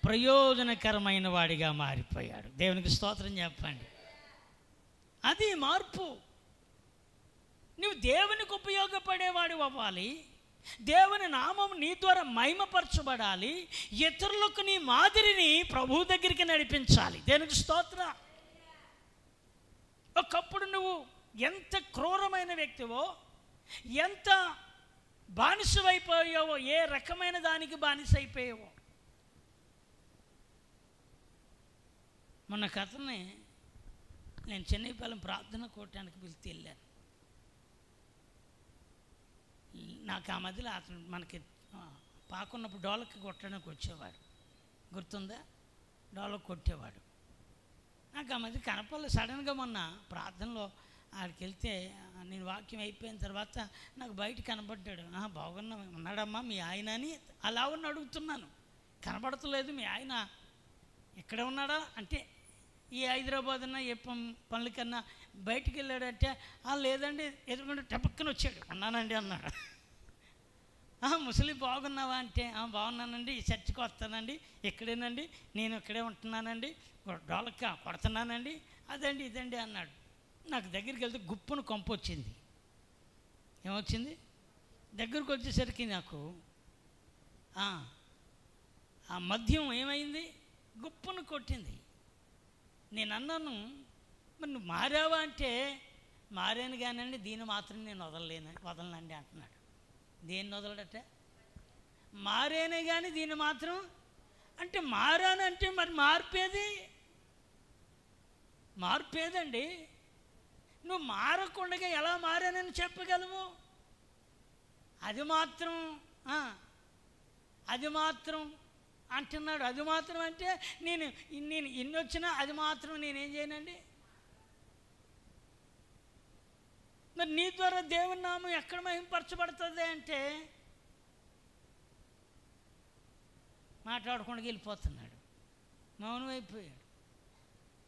ప్రయోజనకరమైన వాడిగా మారిపోయాడు. దేవునికి స్తోత్రం చెప్పండి. అది మార్పు. నువ్వు దేవునికి ఉపయోగపడేవాడు అవ్వాలి. దేవుని నామం నీ ద్వారా మహిమపరచబడాలి. ఇతరులకు నీ మాదిరిని ప్రభు దగ్గరికి నడిపించాలి. దేవునికి స్తోత్రం. ఒకప్పుడు నువ్వు ఎంత క్రూరమైన వ్యక్తివో, ఎంత బానిసైపోయావో, ఏ రకమైన దానికి బానిసైపోయావో. మొన్న కథని నేను చెన్నైపాలెం ప్రార్థన కోవటానికి పిలిచి వెళ్ళాను. నాకు ఆ మధ్యలో అతను మనకి పాకున్నప్పుడు డోలకి కొట్టడానికి వచ్చేవాడు, గుర్తుందా? డోలకి కొట్టేవాడు. నాకు ఆ మధ్య కనపడలే. సడన్గా మొన్న ప్రార్థనలో ఆడికి వెళ్తే నేను వాక్యం అయిపోయిన తర్వాత నాకు బయట కనపడ్డాడు. బాగున్నా ఉన్నాడమ్మా మీ ఆయన అని అలా ఉన్న అడుగుతున్నాను. కనపడతలేదు. మీ ఆయన ఎక్కడ ఉన్నాడా అంటే, ఈ హైదరాబాద్ అన్నా ఏ పనుల కన్నా బయటికి వెళ్ళాడంటే, లేదండి ఎదురుకుండా టపక్కన వచ్చాడు. ఉన్నానండి అన్నాడు. ముసలి బాగున్నావా అంటే, బాగున్నానండి, ఈ చర్చికి వస్తానండి, ఇక్కడేనండి, నేను ఇక్కడే ఉంటున్నానండి, డోలక్క కొడుతున్నానండి, అదండి ఇదండి అన్నాడు. నాకు దగ్గరికి వెళ్తే గుప్పును కొంప వచ్చింది. ఏమొచ్చింది? దగ్గరకు వచ్చేసరికి నాకు ఆ మద్యం ఏమైంది, గుప్పును కొట్టింది. నేను అన్నాను, మరి నువ్వు మారావా అంటే, మారాను కానండి, దీన్ని మాత్రం నేను వదలనండి అంటున్నాడు. దేన్ని వదలడట? మారేనే కానీ దీన్ని మాత్రం అంటే, మారానంటే మరి మార్పేదండి. నువ్వు మారకుండా ఎలా మారానని చెప్పగలవు? అది మాత్రం అంటున్నాడు. అది మాత్రం అంటే నేను నేను ఎన్ని వచ్చినా అది మాత్రం నేనేం చేయనండి. మరి నీ ద్వారా దేవుని నామం ఎక్కడ మహింపరచబడుతుంది అంటే మాట్లాడకుండా వెళ్ళిపోతున్నాడు, మౌనం అయిపోయాడు.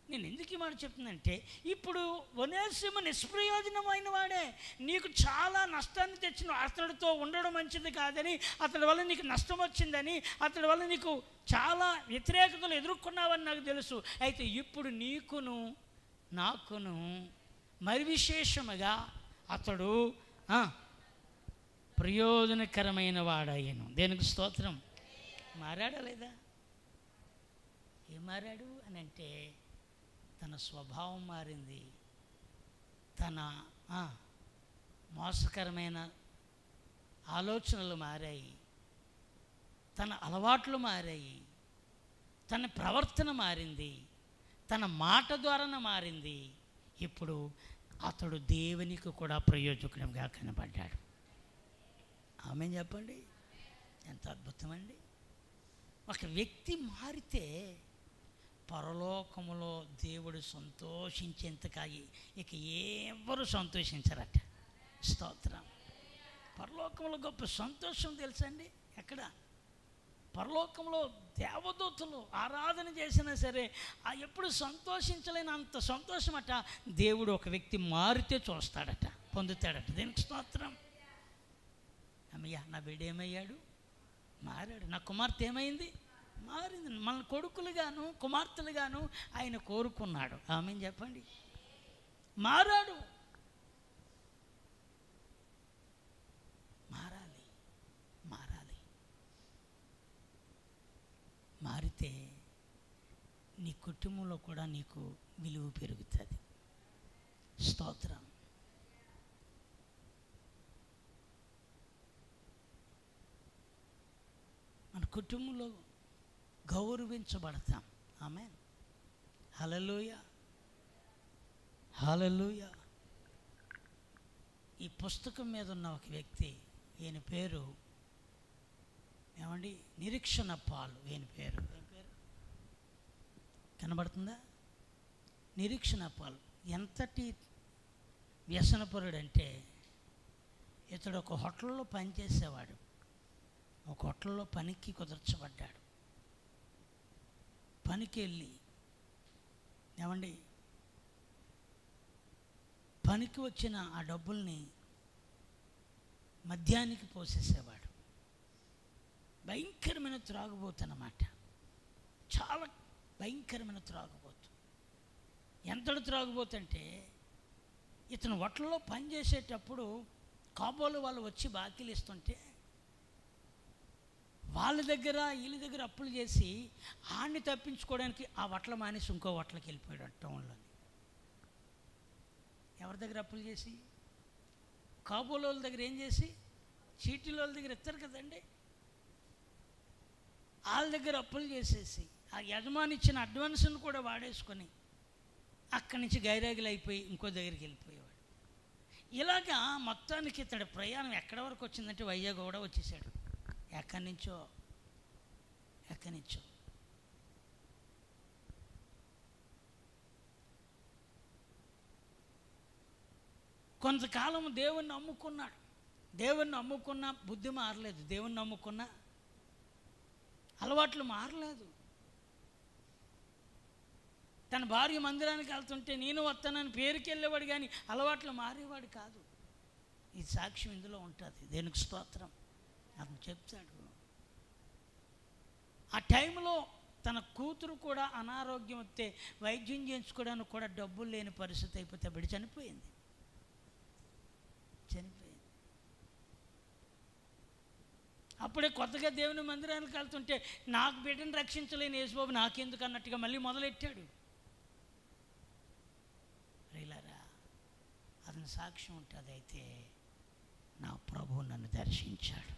నేను ఎందుకు ఈ మాట చెప్తున్నానంటే, ఇప్పుడు ఒనేసిము నిష్ప్రయోజనమైన వాడే, నీకు చాలా నష్టాన్ని తెచ్చిన, అతడితో ఉండడం మంచిది కాదని, అతడి వల్ల నీకు నష్టం వచ్చిందని, అతడి వల్ల నీకు చాలా వ్యతిరేకతలు ఎదుర్కొన్నావని నాకు తెలుసు. అయితే ఇప్పుడు నీకును నాకును మరి విశేషముగా అతడు ప్రయోజనకరమైన వాడయ్యను. దేనికి స్తోత్రం. మారాడా లేదా? ఏం మారాడు అని అంటే, తన స్వభావం మారింది, తన మోసకరమైన ఆలోచనలు మారాయి, తన అలవాట్లు మారాయి, తన ప్రవర్తన మారింది, తన మాట ద్వారానే మారింది. ఇప్పుడు అతడు దేవునికి కూడా ప్రయోజకుడిగా కనబడ్డాడు. ఆమె చెప్పండి, ఎంత అద్భుతమండి. ఒక వ్యక్తి మారితే పరలోకములో దేవుడు సంతోషించేంతగా ఇక ఎవరు సంతోషించరట. స్తోత్రం. పరలోకంలో గొప్ప సంతోషం తెలుసండి. ఎక్కడ? పరలోకంలో దేవదూతలు ఆరాధన చేసినా సరే ఎప్పుడు సంతోషించలేనంత సంతోషం అట దేవుడు ఒక వ్యక్తి మారితే చూస్తాడట, పొందుతాడట. దేనికి స్తోత్రం. అమ్మయ్య, నా బిడ్డ ఏమయ్యాడు? మారాడు. నా కుమార్తె ఏమైంది? మారింది. మన కొడుకులుగాను కుమార్తెలుగాను ఆయన కోరుకున్నాడు. ఆమెను చెప్పండి. మారాడు. మారాలి, మారాలి. మారితే నీ కుటుంబంలో కూడా నీకు విలువ పెరుగుతుంది. స్తోత్రం. మన కుటుంబంలో గౌరవించబడతాం. ఆమేన్. హల్లెలూయా, హల్లెలూయా. ఈ పుస్తకం మీద ఉన్న ఒక వ్యక్తి, ఈయన పేరు ఏమండి? నిరీక్షణ పాలు. ఈయన పేరు కనబడుతుందా? నిరీక్షణ పాలు. ఎంతటి వ్యసనపరుడు అంటే, ఇతడు ఒక హోటల్లో పనిచేసేవాడు. ఒక హోటల్లో పనికి కుదర్చబడ్డాడు. పనికి వెళ్ళి ఏమండి పనికి వచ్చిన ఆ డబ్బుల్ని మద్యానికి పోసేసేవాడు. భయంకరమైన త్రాగుబోతు అన్నమాట. చాలా భయంకరమైన త్రాగుబోతు. ఎంతటి త్రాగుబోతు అంటే, ఇతను హోటల్లో పనిచేసేటప్పుడు కాబోలు వాళ్ళు వచ్చి బాకీలు ఇస్తుంటే వాళ్ళ దగ్గర వీళ్ళ దగ్గర అప్పులు చేసి ఆడిని తప్పించుకోవడానికి ఆ వట్ల మానేసి ఇంకో వట్లకి వెళ్ళిపోయాడు టౌన్లో. ఎవరి దగ్గర అప్పులు చేసి? కాబోలు వాళ్ళ దగ్గర ఏం చేసి? చీటీల వాళ్ళ దగ్గర ఇస్తారు కదండి, వాళ్ళ దగ్గర అప్పులు చేసేసి ఆ యజమాని ఇచ్చిన అడ్వాన్స్ని కూడా వాడేసుకొని అక్కడి నుంచి గైరాగిలు అయిపోయి ఇంకో దగ్గరికి వెళ్ళిపోయేవాడు. ఇలాగా మొత్తానికి ఇతడి ప్రయాణం ఎక్కడి వరకు వచ్చిందంటే వైజాగ్ కూడా వచ్చేసాడు. ఎక్కడి నుంచో కొంతకాలం దేవుణ్ణి నమ్ముకున్నాడు. దేవుణ్ణి నమ్ముకున్న బుద్ధి మారలేదు. దేవుణ్ణి నమ్ముకున్న అలవాట్లు మారలేదు. తన భార్య మందిరానికి వెళ్తుంటే నేను వస్తానని పేరుకి వెళ్ళేవాడు, కానీ అలవాట్లు మారేవాడు కాదు. ఈ సాక్ష్యం ఇందులో ఉంటుంది. దేనికి స్తోత్రం. అతను చెప్తాడు, ఆ టైంలో తన కూతురు కూడా అనారోగ్యం వస్తే వైద్యం చేయించుకోవడానికి కూడా డబ్బులు లేని పరిస్థితి అయిపోతే బిడ్డ చనిపోయింది. అప్పుడే కొత్తగా దేవుని మందిరానికి వెళ్తుంటే నాకు బిడ్డను రక్షించలేని యేసుబాబు నాకెందుకు అన్నట్టుగా మళ్ళీ మొదలెట్టాడు. రైలారా, అతని సాక్ష్యం ఉంటుంది. అయితే నా ప్రభువు నన్ను దర్శించాడు.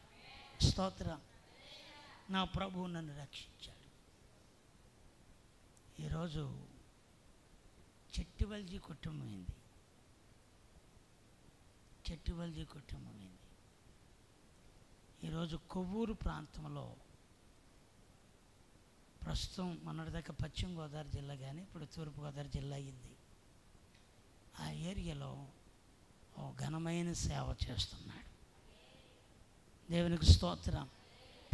స్తోత్రం. నా ప్రభువు నన్ను రక్షించాడు. ఈరోజు చెట్టివల్జీ కుటుంబమైంది. ఈరోజు కొవ్వూరు ప్రాంతంలో ప్రస్తుతం మొన్నటిదాకా పశ్చిమ గోదావరి జిల్లా కానీ ఇప్పుడు తూర్పుగోదావరి జిల్లా అయింది. ఆ ఏరియాలో ఓ ఘనమైన సేవ చేస్తున్నాడు. దేవునికి స్తోత్రం.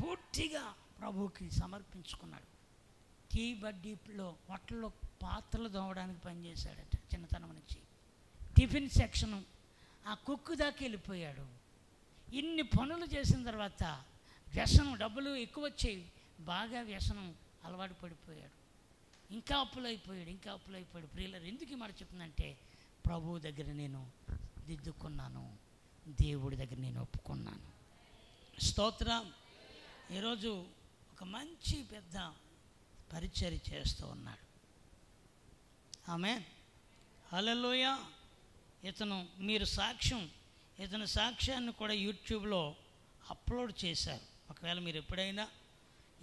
పూర్తిగా ప్రభువుకి సమర్పించుకున్నాడు. టీ బడ్డీలో హోటల్లో పాత్రలు దోవడానికి పనిచేశాడట చిన్నతనం నుంచి. టిఫిన్ సెక్షను ఆ కుక్కు దాకా వెళ్ళిపోయాడు. ఇన్ని పనులు చేసిన తర్వాత వ్యసనం, డబ్బులు ఎక్కువ వచ్చేవి, బాగా వ్యసనం అలవాటు పడిపోయాడు. ఇంకా అప్పులైపోయాడు. ప్రియులారా, ఎందుకు ఈ మాట చెప్తుందంటే, ప్రభువు దగ్గర నేను దిద్దుకున్నాను, దేవుడి దగ్గర నేను ఒప్పుకున్నాను. స్తోత్రం. ఈరోజు ఒక మంచి పెద్ద పరిచర్య చేస్తూ ఉన్నాడు. ఆమేన్, హల్లెలూయా. ఇతను సాక్ష్యాన్ని కూడా యూట్యూబ్లో అప్లోడ్ చేశారు. ఒకవేళ మీరు ఎప్పుడైనా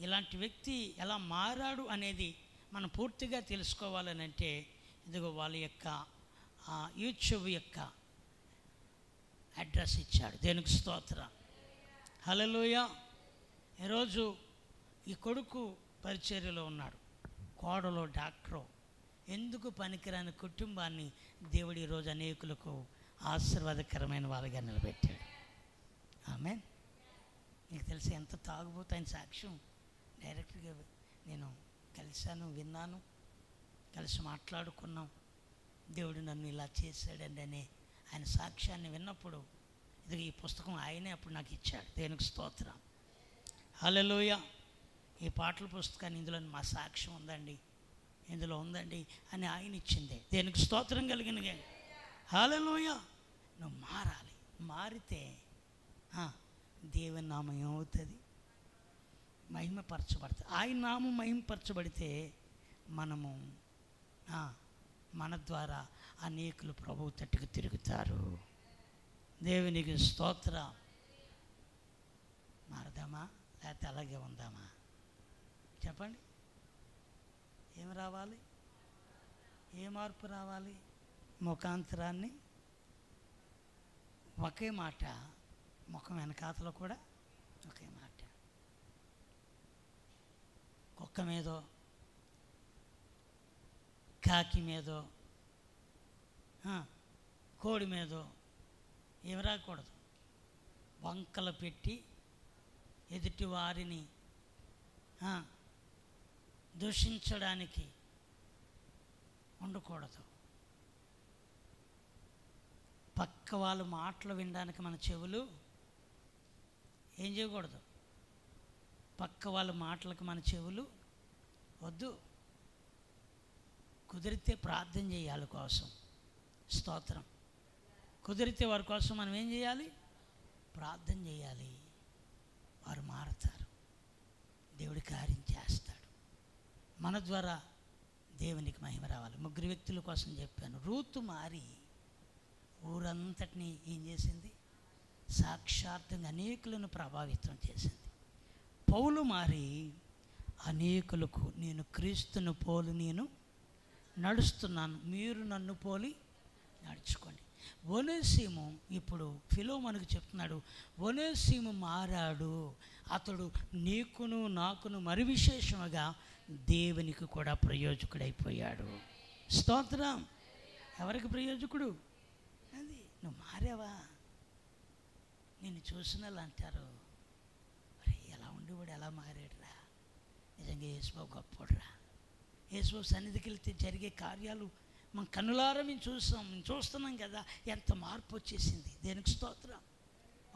ఇలాంటి వ్యక్తి ఎలా మారాడు అనేది మనం పూర్తిగా తెలుసుకోవాలని అంటే, ఇదిగో వాళ్ళ యొక్క యూట్యూబ్ యొక్క అడ్రస్ ఇచ్చాడు. దేనికి స్తోత్రం, హల్లెలూయా. ఈరోజు ఈ కొడుకు పరిచర్యలో ఉన్నాడు, కోడలో డాక్టరు. ఎందుకు పనికిరాని కుటుంబాన్ని దేవుడు ఈరోజు అనేకులకు ఆశీర్వాదకరమైన వాళ్ళగా నిలబెట్టాడు. ఆమేన్. నీకు తెలిసి ఎంత తాగుబోతు ఆయన సాక్ష్యం డైరెక్ట్గా నేను కలిశాను, విన్నాను, కలిసి మాట్లాడుకున్నాం. దేవుడు నన్ను ఇలా చేశాడండి అనే ఆయన సాక్ష్యాన్ని విన్నప్పుడు, ఇది ఈ పుస్తకం ఆయనే అప్పుడు నాకు ఇచ్చాడు. దేనికి స్తోత్రం, హల్లెలూయా. ఈ పాటల పుస్తకాన్ని ఇందులో మా సాక్ష్యం ఉందండి, ఇందులో ఉందండి అని ఆయన ఇచ్చిందే. దేనికి స్తోత్రం కలిగిన హల్లెలూయా. నువ్వు మారాలి. మారితే దేవుని నామం ఏమవుతుంది? మహిమపరచబడుతుంది. ఆయన నామం మహిమపరచబడితే మనము మన ద్వారా అనేకులు ప్రభువు తట్టుకు తిరుగుతారు. దేవునికి స్తోత్రం. మారదామా లేకపోతే అలాగే ఉందామా? చెప్పండి. ఏం రావాలి? ఏ మార్పు రావాలి? ముఖాంతరాన్ని ఒకే మాట, ముఖం వెనకాతలో కూడా ఒకే మాట. కుక్క మీదో కాకి మీదో కోడి మీదో ఏమి రాకూడదు. వంకలు పెట్టి ఎదుటి వారిని దూషించడానికి ఉండకూడదు. పక్క వాళ్ళ మాటలు వినడానికి మన చెవులు ఏం చేయకూడదు. పక్క వాళ్ళ మాటలకు మన చెవులు వద్దు. కుదిరితే ప్రార్థన చేయాలి కోసం. స్తోత్రం. కుదిరితే వారి కోసం మనం ఏం చేయాలి? ప్రార్థన చేయాలి. వారు మారుతారు, దేవుడి కార్యం చేస్తాడు. మన ద్వారా దేవునికి మహిమ రావాలి. 3 వ్యక్తుల కోసం చెప్పాను. రూతు మారి ఊరంతటినీ ఏం చేసింది? సాక్షాత్తంగా అనేకులను ప్రభావితం చేసింది. పౌలు మారి అనేకులకు నేను క్రీస్తును పోలి నేను నడుస్తున్నాను, మీరు నన్ను పోలి నడుచుకోండి. ఒనేసిము ఇప్పుడు ఫిలోమోనుకు చెప్తున్నాడు, ఒనేసిము మారాడు, అతడు నీకును నాకును మరి విశేషముగా దేవునికి కూడా ప్రయోజకుడైపోయాడు. స్తోత్రం. ఎవరికి ప్రయోజకుడు? అది నువ్వు మారావా? నిన్ను చూసిన వాళ్ళు అంటారు, మరి ఎలా ఉండేవాడు, ఎలా మారాడురా, నిజంగా యేసుబాబు గొప్పోడురా. యేసుబాబు సన్నిధికి వెళ్తే జరిగే కార్యాలు మనం కన్నులారా మేము చూస్తున్నాం కదా, ఎంత మార్పు వచ్చేసింది. దేనికి స్తోత్రం.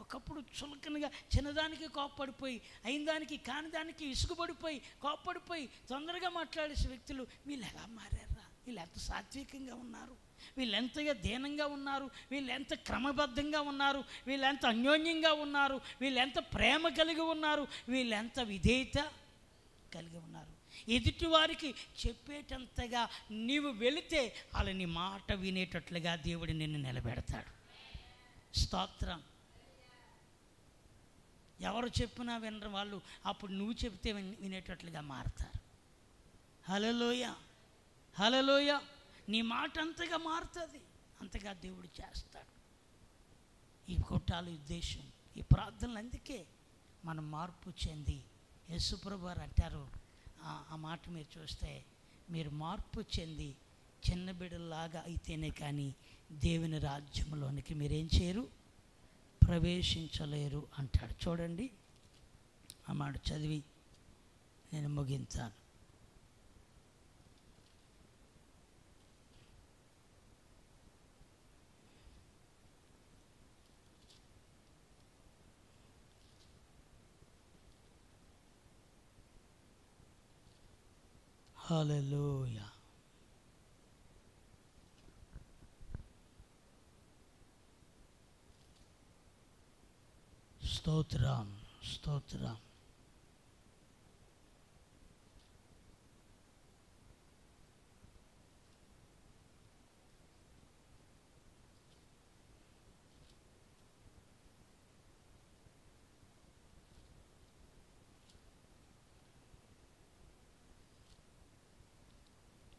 ఒకప్పుడు చులకనగా చిన్నదానికి కోప్పడిపోయి, అయిన దానికి కాని దానికి విసుగుపడిపోయి, కోప్పడిపోయి తొందరగా మాట్లాడేసే వ్యక్తులు వీళ్ళు ఎలా మారారా? వీళ్ళు ఎంత సాత్వికంగా ఉన్నారు, వీళ్ళు ఎంతగా దీనంగా ఉన్నారు, వీళ్ళు ఎంత క్రమబద్ధంగా ఉన్నారు, వీళ్ళు ఎంత అన్యోన్యంగా ఉన్నారు, వీళ్ళు ఎంత ప్రేమ కలిగి ఉన్నారు, వీళ్ళు ఎంత విధేయత కలిగి ఉన్నారు. ఎదుటి వారికి చెప్పేటంతగా నీవు వెళితే అలా నీ మాట వినేటట్లుగా దేవుడు నిన్ను నిలబెడతాడు. స్తోత్రం. ఎవరు చెప్పినా వినరు వాళ్ళు, అప్పుడు నువ్వు చెప్తే వినేటట్లుగా మారుతారు. హల్లెలూయా, హల్లెలూయా. నీ మాట అంతగా మారుతుంది, అంతగా దేవుడు చేస్తాడు. ఈ కొట్టాలు ఉద్దేశం, ఈ ప్రార్థనలు అందుకే మనం మార్పు చెంది యేసుప్రభు వారు అంటారు, ఆ మాట మీరు చూస్తే, మీరు మార్పు చెంది చిన్న బిడ్డలాగా అయితేనే కానీ దేవుని రాజ్యంలోనికి మీరేం చేయరు, ప్రవేశించలేరు అంటాడు. చూడండి, ఆ మాట చదివి నేను ముగించాను. హల్లెలూయా. స్తోత్రం, స్తోత్రం.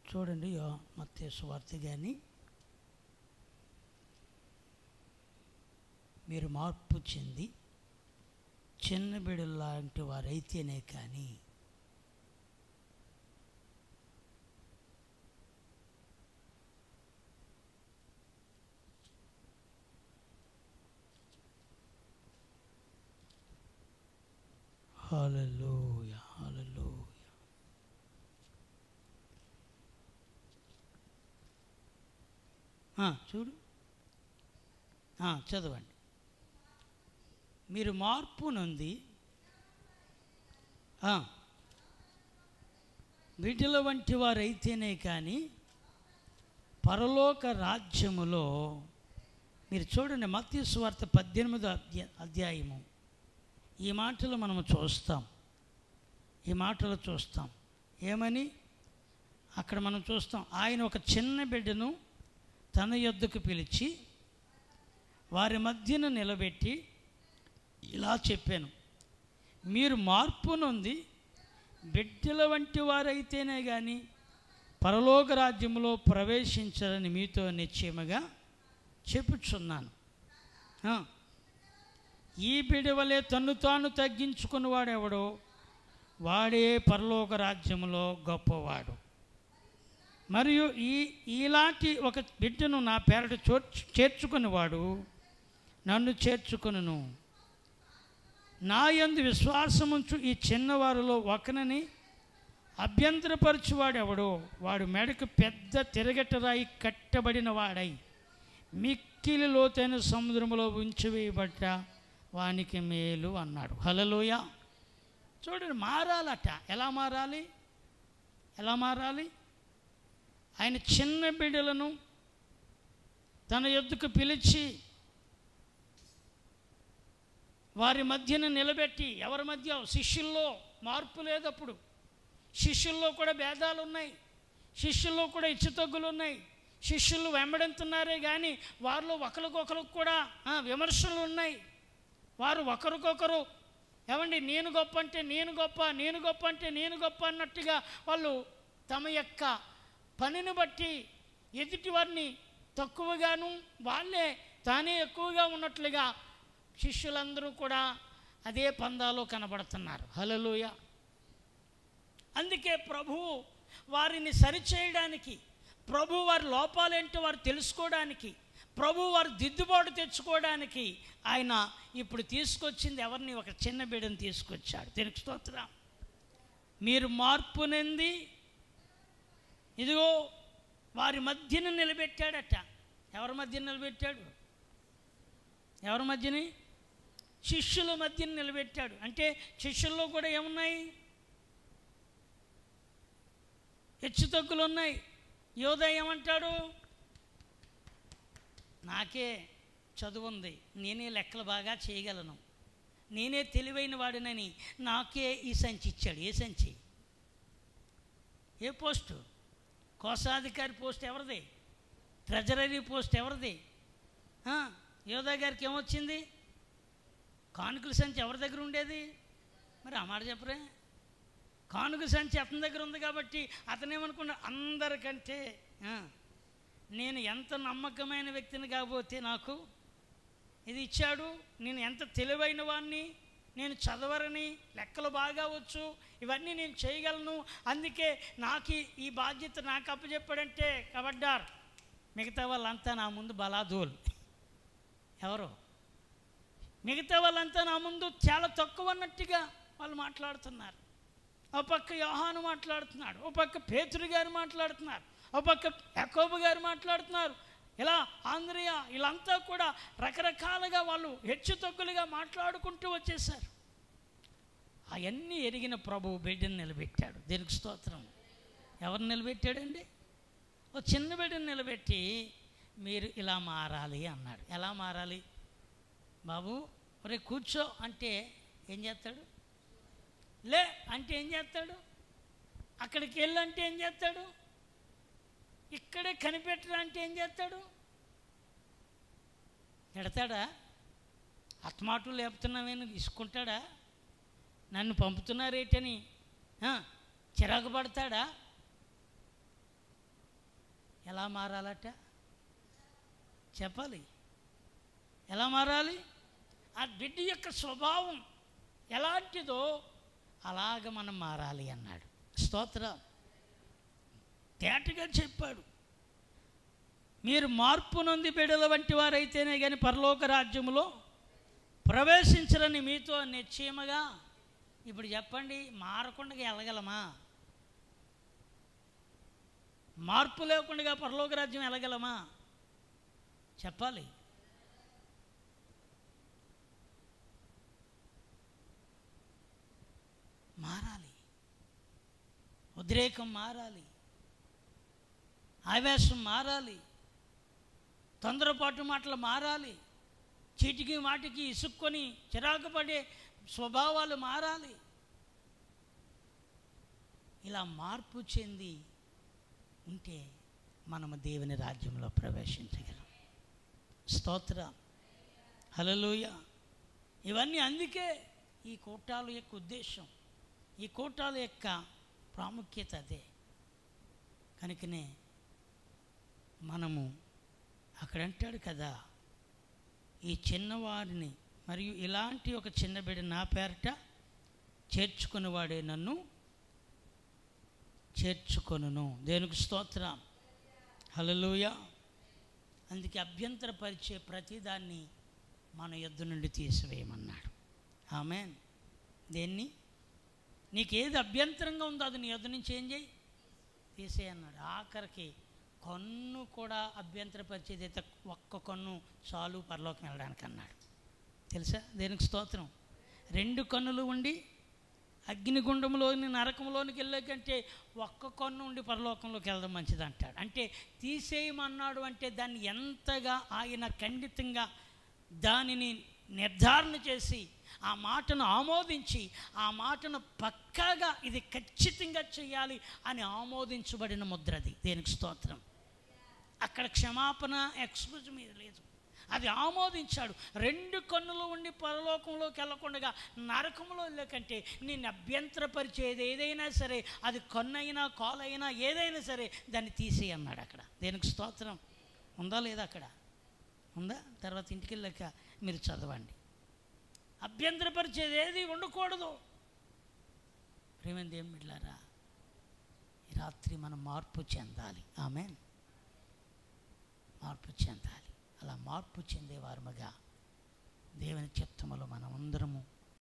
చూడండి, మత్తయి సువార్త కానీ, మీరు మార్పు చెంది చిన్న బిడ్డలాంటి వారైతేనే కానీ హల్లెలూయా, హల్లెలూయా. చూడు, చదవండి. మీరు మార్పు నొంది బిడ్డల వంటి వారైతేనే కానీ పరలోక రాజ్యములో, మీరు చూడండి మత్తయి సువార్త 18వ అధ్యాయము, ఈ మాటలు మనము చూస్తాం. ఈ మాటలు చూస్తాం ఏమని అక్కడ మనం చూస్తాం. ఆయన ఒక చిన్న బిడ్డను తన యొద్దకు పిలిచి వారి మధ్యన నిలబెట్టి ఇలా చెప్పాను, మీరు మార్పు నొంది బిడ్డల వంటి వారైతేనే కానీ పరలోక రాజ్యంలో ప్రవేశించాలని మీతో నిశ్చయముగా చెప్పుచున్నాను. ఈ బిడ్డ వలె తన్ను తాను తగ్గించుకున్నవాడెవడో వాడే పరలోక రాజ్యంలో గొప్పవాడు. మరియు ఇలాంటి ఒక బిడ్డను నా పేరట చేర్చుకునేవాడు నన్ను చేర్చుకొనును. నా యందు విశ్వాసముంచు ఈ చిన్నవారిలో ఒకనని అభ్యంతరపరచువాడెవడో వాడు మెడకు పెద్ద తిరగటరాయి కట్టబడిన వాడై మిక్కిలి లోతైన సముద్రంలో ఉంచివేయబడ్డ వానికి మేలు అన్నాడు. హల్లెలూయా. చూడండి, మారాలట. ఎలా మారాలి? ఎలా మారాలి? ఆయన చిన్న బిడ్డలను తన యొద్దకు పిలిచి వారి మధ్యన నిలబెట్టి, ఎవరి మధ్య? శిష్యుల్లో మార్పు లేదప్పుడు. శిష్యుల్లో కూడా భేదాలు ఉన్నాయి, శిష్యుల్లో కూడా హెచ్చుతగ్గులు ఉన్నాయి. శిష్యులు వెంబడింతున్నారే కానీ వారిలో ఒకరికొకరికి కూడా విమర్శలు ఉన్నాయి. వారు ఒకరికొకరు ఏమండి నేను గొప్ప అంటే నేను గొప్ప, నేను గొప్ప అంటే నేను గొప్ప అన్నట్టుగా వాళ్ళు తమ యొక్క పనిని బట్టి ఎదుటి వారిని తక్కువగాను వాళ్ళే తానే ఎక్కువగా ఉన్నట్లుగా శిష్యులందరూ కూడా అదే పందాలో కనబడుతున్నారు. హల్లెలూయా. అందుకే ప్రభువు వారిని సరిచేయడానికి, ప్రభు వారి లోపాలేంటో వారు తెలుసుకోవడానికి, ప్రభు వారు దిద్దుబాటు తెచ్చుకోవడానికి ఆయన ఇప్పుడు తీసుకొచ్చింది ఎవరిని? ఒక చిన్న బిడ్డను తీసుకొచ్చాడు. తిరిగి స్తోత్రం. మీరు మార్పు నొంది ఇదిగో వారి మధ్యన నిలబెట్టాడట. ఎవరి మధ్యన నిలబెట్టాడు? ఎవరి మధ్యని? శిష్యుల మధ్యన నిలబెట్టాడు. అంటే శిష్యుల్లో కూడా ఏమున్నాయి? హెచ్చుతగ్గులు ఉన్నాయి. యోధ ఏమంటాడు? నాకే చదువు ఉంది, నేనే లెక్కలు బాగా చేయగలను, నేనే తెలివైన వాడినని నాకే ఈ సంచి ఇచ్చాడు. ఏ సంచి? ఏ పోస్టు? కోశాధికారి పోస్ట్ ఎవరిది? ట్రెజరీ పోస్ట్ ఎవరిది? యోధా గారికి ఏమొచ్చింది? కానుకల సంచి ఎవరి దగ్గర ఉండేది? మరి ఆ మాట చెప్పరే. కానుక సంచి అతని దగ్గర ఉంది కాబట్టి అతనేమనుకున్నాడు, అందరికంటే నేను ఎంత నమ్మకమైన వ్యక్తిని కాకపోతే నాకు ఇది ఇచ్చాడు, నేను ఎంత తెలివైన వాడిని, నేను చదవరని, లెక్కలు బాగా వచ్చు, ఇవన్నీ నేను చేయగలను, అందుకే నాకు ఈ బాధ్యత నాకు అప్పచెప్పాడంటే కబడ్డార్. మిగతా వాళ్ళంతా నా ముందు బలాదూల్. ఎవరు? మిగతా వాళ్ళంతా నా ముందు చాలా తక్కువ అన్నట్టుగా వాళ్ళు మాట్లాడుతున్నారు. ఓ పక్క యోహాను మాట్లాడుతున్నాడు, ఓ పక్క పేతురు గారు మాట్లాడుతున్నారు, ఓ పక్క యాకోబు గారు మాట్లాడుతున్నారు. ఇలా ఆంద్రియా, వీళ్ళంతా కూడా రకరకాలుగా వాళ్ళు హెచ్చు తగ్గులుగా మాట్లాడుకుంటూ వచ్చేసారు. అవన్నీ ఎరిగిన ప్రభువు బిడ్డను నిలబెట్టాడు. దీనికి స్తోత్రం. ఎవరిని నిలబెట్టాడండి? ఓ చిన్న బిడ్డను నిలబెట్టి మీరు ఇలా మారాలి అన్నాడు. ఎలా మారాలి బాబు? ఒరే కూర్చో అంటే ఏం చేస్తాడు? లే అంటే ఏం చేస్తాడు? అక్కడికి వెళ్ళంటే ఏం చేస్తాడు? ఇక్కడే కనిపెట్టరా అంటే ఏం చేస్తాడు? పెడతాడా? అత్తమాటు లేపుతున్నామేను తీసుకుంటాడా? నన్ను పంపుతున్నారేటని చిరాకు పడతాడా? ఎలా మారాలట చెప్పాలి. ఎలా మారాలి? ఆ బిడ్డ యొక్క స్వభావం ఎలాంటిదో అలాగ మనం మారాలి అన్నాడు. స్తోత్రం. తేటగా చెప్పాడు. మీరు మార్పు నొంది బిడ్డల వంటి వారైతేనే కానీ పరలోక రాజ్యములో ప్రవేశించరని మీతో నిశ్చయముగా. ఇప్పుడు చెప్పండి, మారకుండా వెళ్ళగలమా? మార్పు లేకుండా పరలోక రాజ్యం వెళ్ళగలమా? చెప్పాలి. మారాలి. ఉద్రేకం మారాలి, ఆవేశం మారాలి, తొందరపాటు మాటలు మారాలి, చీటికి మాటికి ఇసుక్కొని చిరాకు పడే స్వభావాలు మారాలి. ఇలా మార్పు చెంది ఉంటే మనము దేవుని రాజ్యంలో ప్రవేశించగలం. స్తోత్రం. హల్లెలూయా. ఇవన్నీ అందుకే ఈ కూటాల యొక్క ఉద్దేశం, ఈ కూటాల యొక్క ప్రాముఖ్యత అదే. కనుకనే మనము అక్కడ అంటాడు కదా, ఈ చిన్నవారిని మరియు ఇలాంటి ఒక చిన్న బిడ్డ నా పేరట చేర్చుకునేవాడే నన్ను చేర్చుకొనును. దేనికి స్తోత్రం. హల్లెలూయా. అందుకే అభ్యంతరపరిచే ప్రతిదాన్ని మన యొద్ద నుండి తీసివేయమన్నాడు. ఆమేన్. దేన్ని? నీకేది అభ్యంతరంగా ఉందో అది నీ యొద్ద నుంచి ఏం చేయి? తీసేయన్నాడు. ఆఖరికి కన్ను కూడా అభ్యంతరపరిచేది అయితే ఒక్క కన్ను చాలు పరలోకం వెళ్ళడానికి అన్నాడు. తెలుసా? దేనికి స్తోత్రం. 2 కన్నులు ఉండి అగ్నిగుండంలోని నరకంలోనికి వెళ్ళే కంటే ఒక్క కన్ను ఉండి పరలోకంలోకి వెళ్ళడం మంచిది అంటాడు. అంటే తీసేయమన్నాడు అంటే దాన్ని ఎంతగా ఆయన ఖండితంగా దానిని నిర్ధారణ చేసి ఆ మాటను ఆమోదించి ఆ మాటను పక్కాగా ఇది ఖచ్చితంగా చేయాలి అని ఆమోదించబడిన ముద్రది. దేనికి స్తోత్రం. అక్కడ క్షమాపణ ఎక్స్క్యూజ్ మీద లేదు, అది ఆమోదించాడు. 2 కన్నులు ఉండి పరలోకంలోకి వెళ్ళకుండా నరకంలో వెళ్ళకంటే నేను అభ్యంతరపరిచేది ఏదైనా సరే, అది కన్నైనా కాలైనా ఏదైనా సరే దాన్ని తీసేయి అన్నాడు అక్కడ. దేనికి స్తోత్రం. ఉందా లేదా? అక్కడ ఉందా? తర్వాత ఇంటికి వెళ్ళాక మీరు చదవండి. అభ్యంతరపరిచేది ఏది ఉండకూడదు. ప్రేమ దేవుని బిడ్డలారా, ఈ రాత్రి మనం మార్పు చెందాలి. ఆమేన్. మార్పు చెందాలి. అలా మార్పు చెందేవారముగా దేవుని చిత్తములో మనం అందరము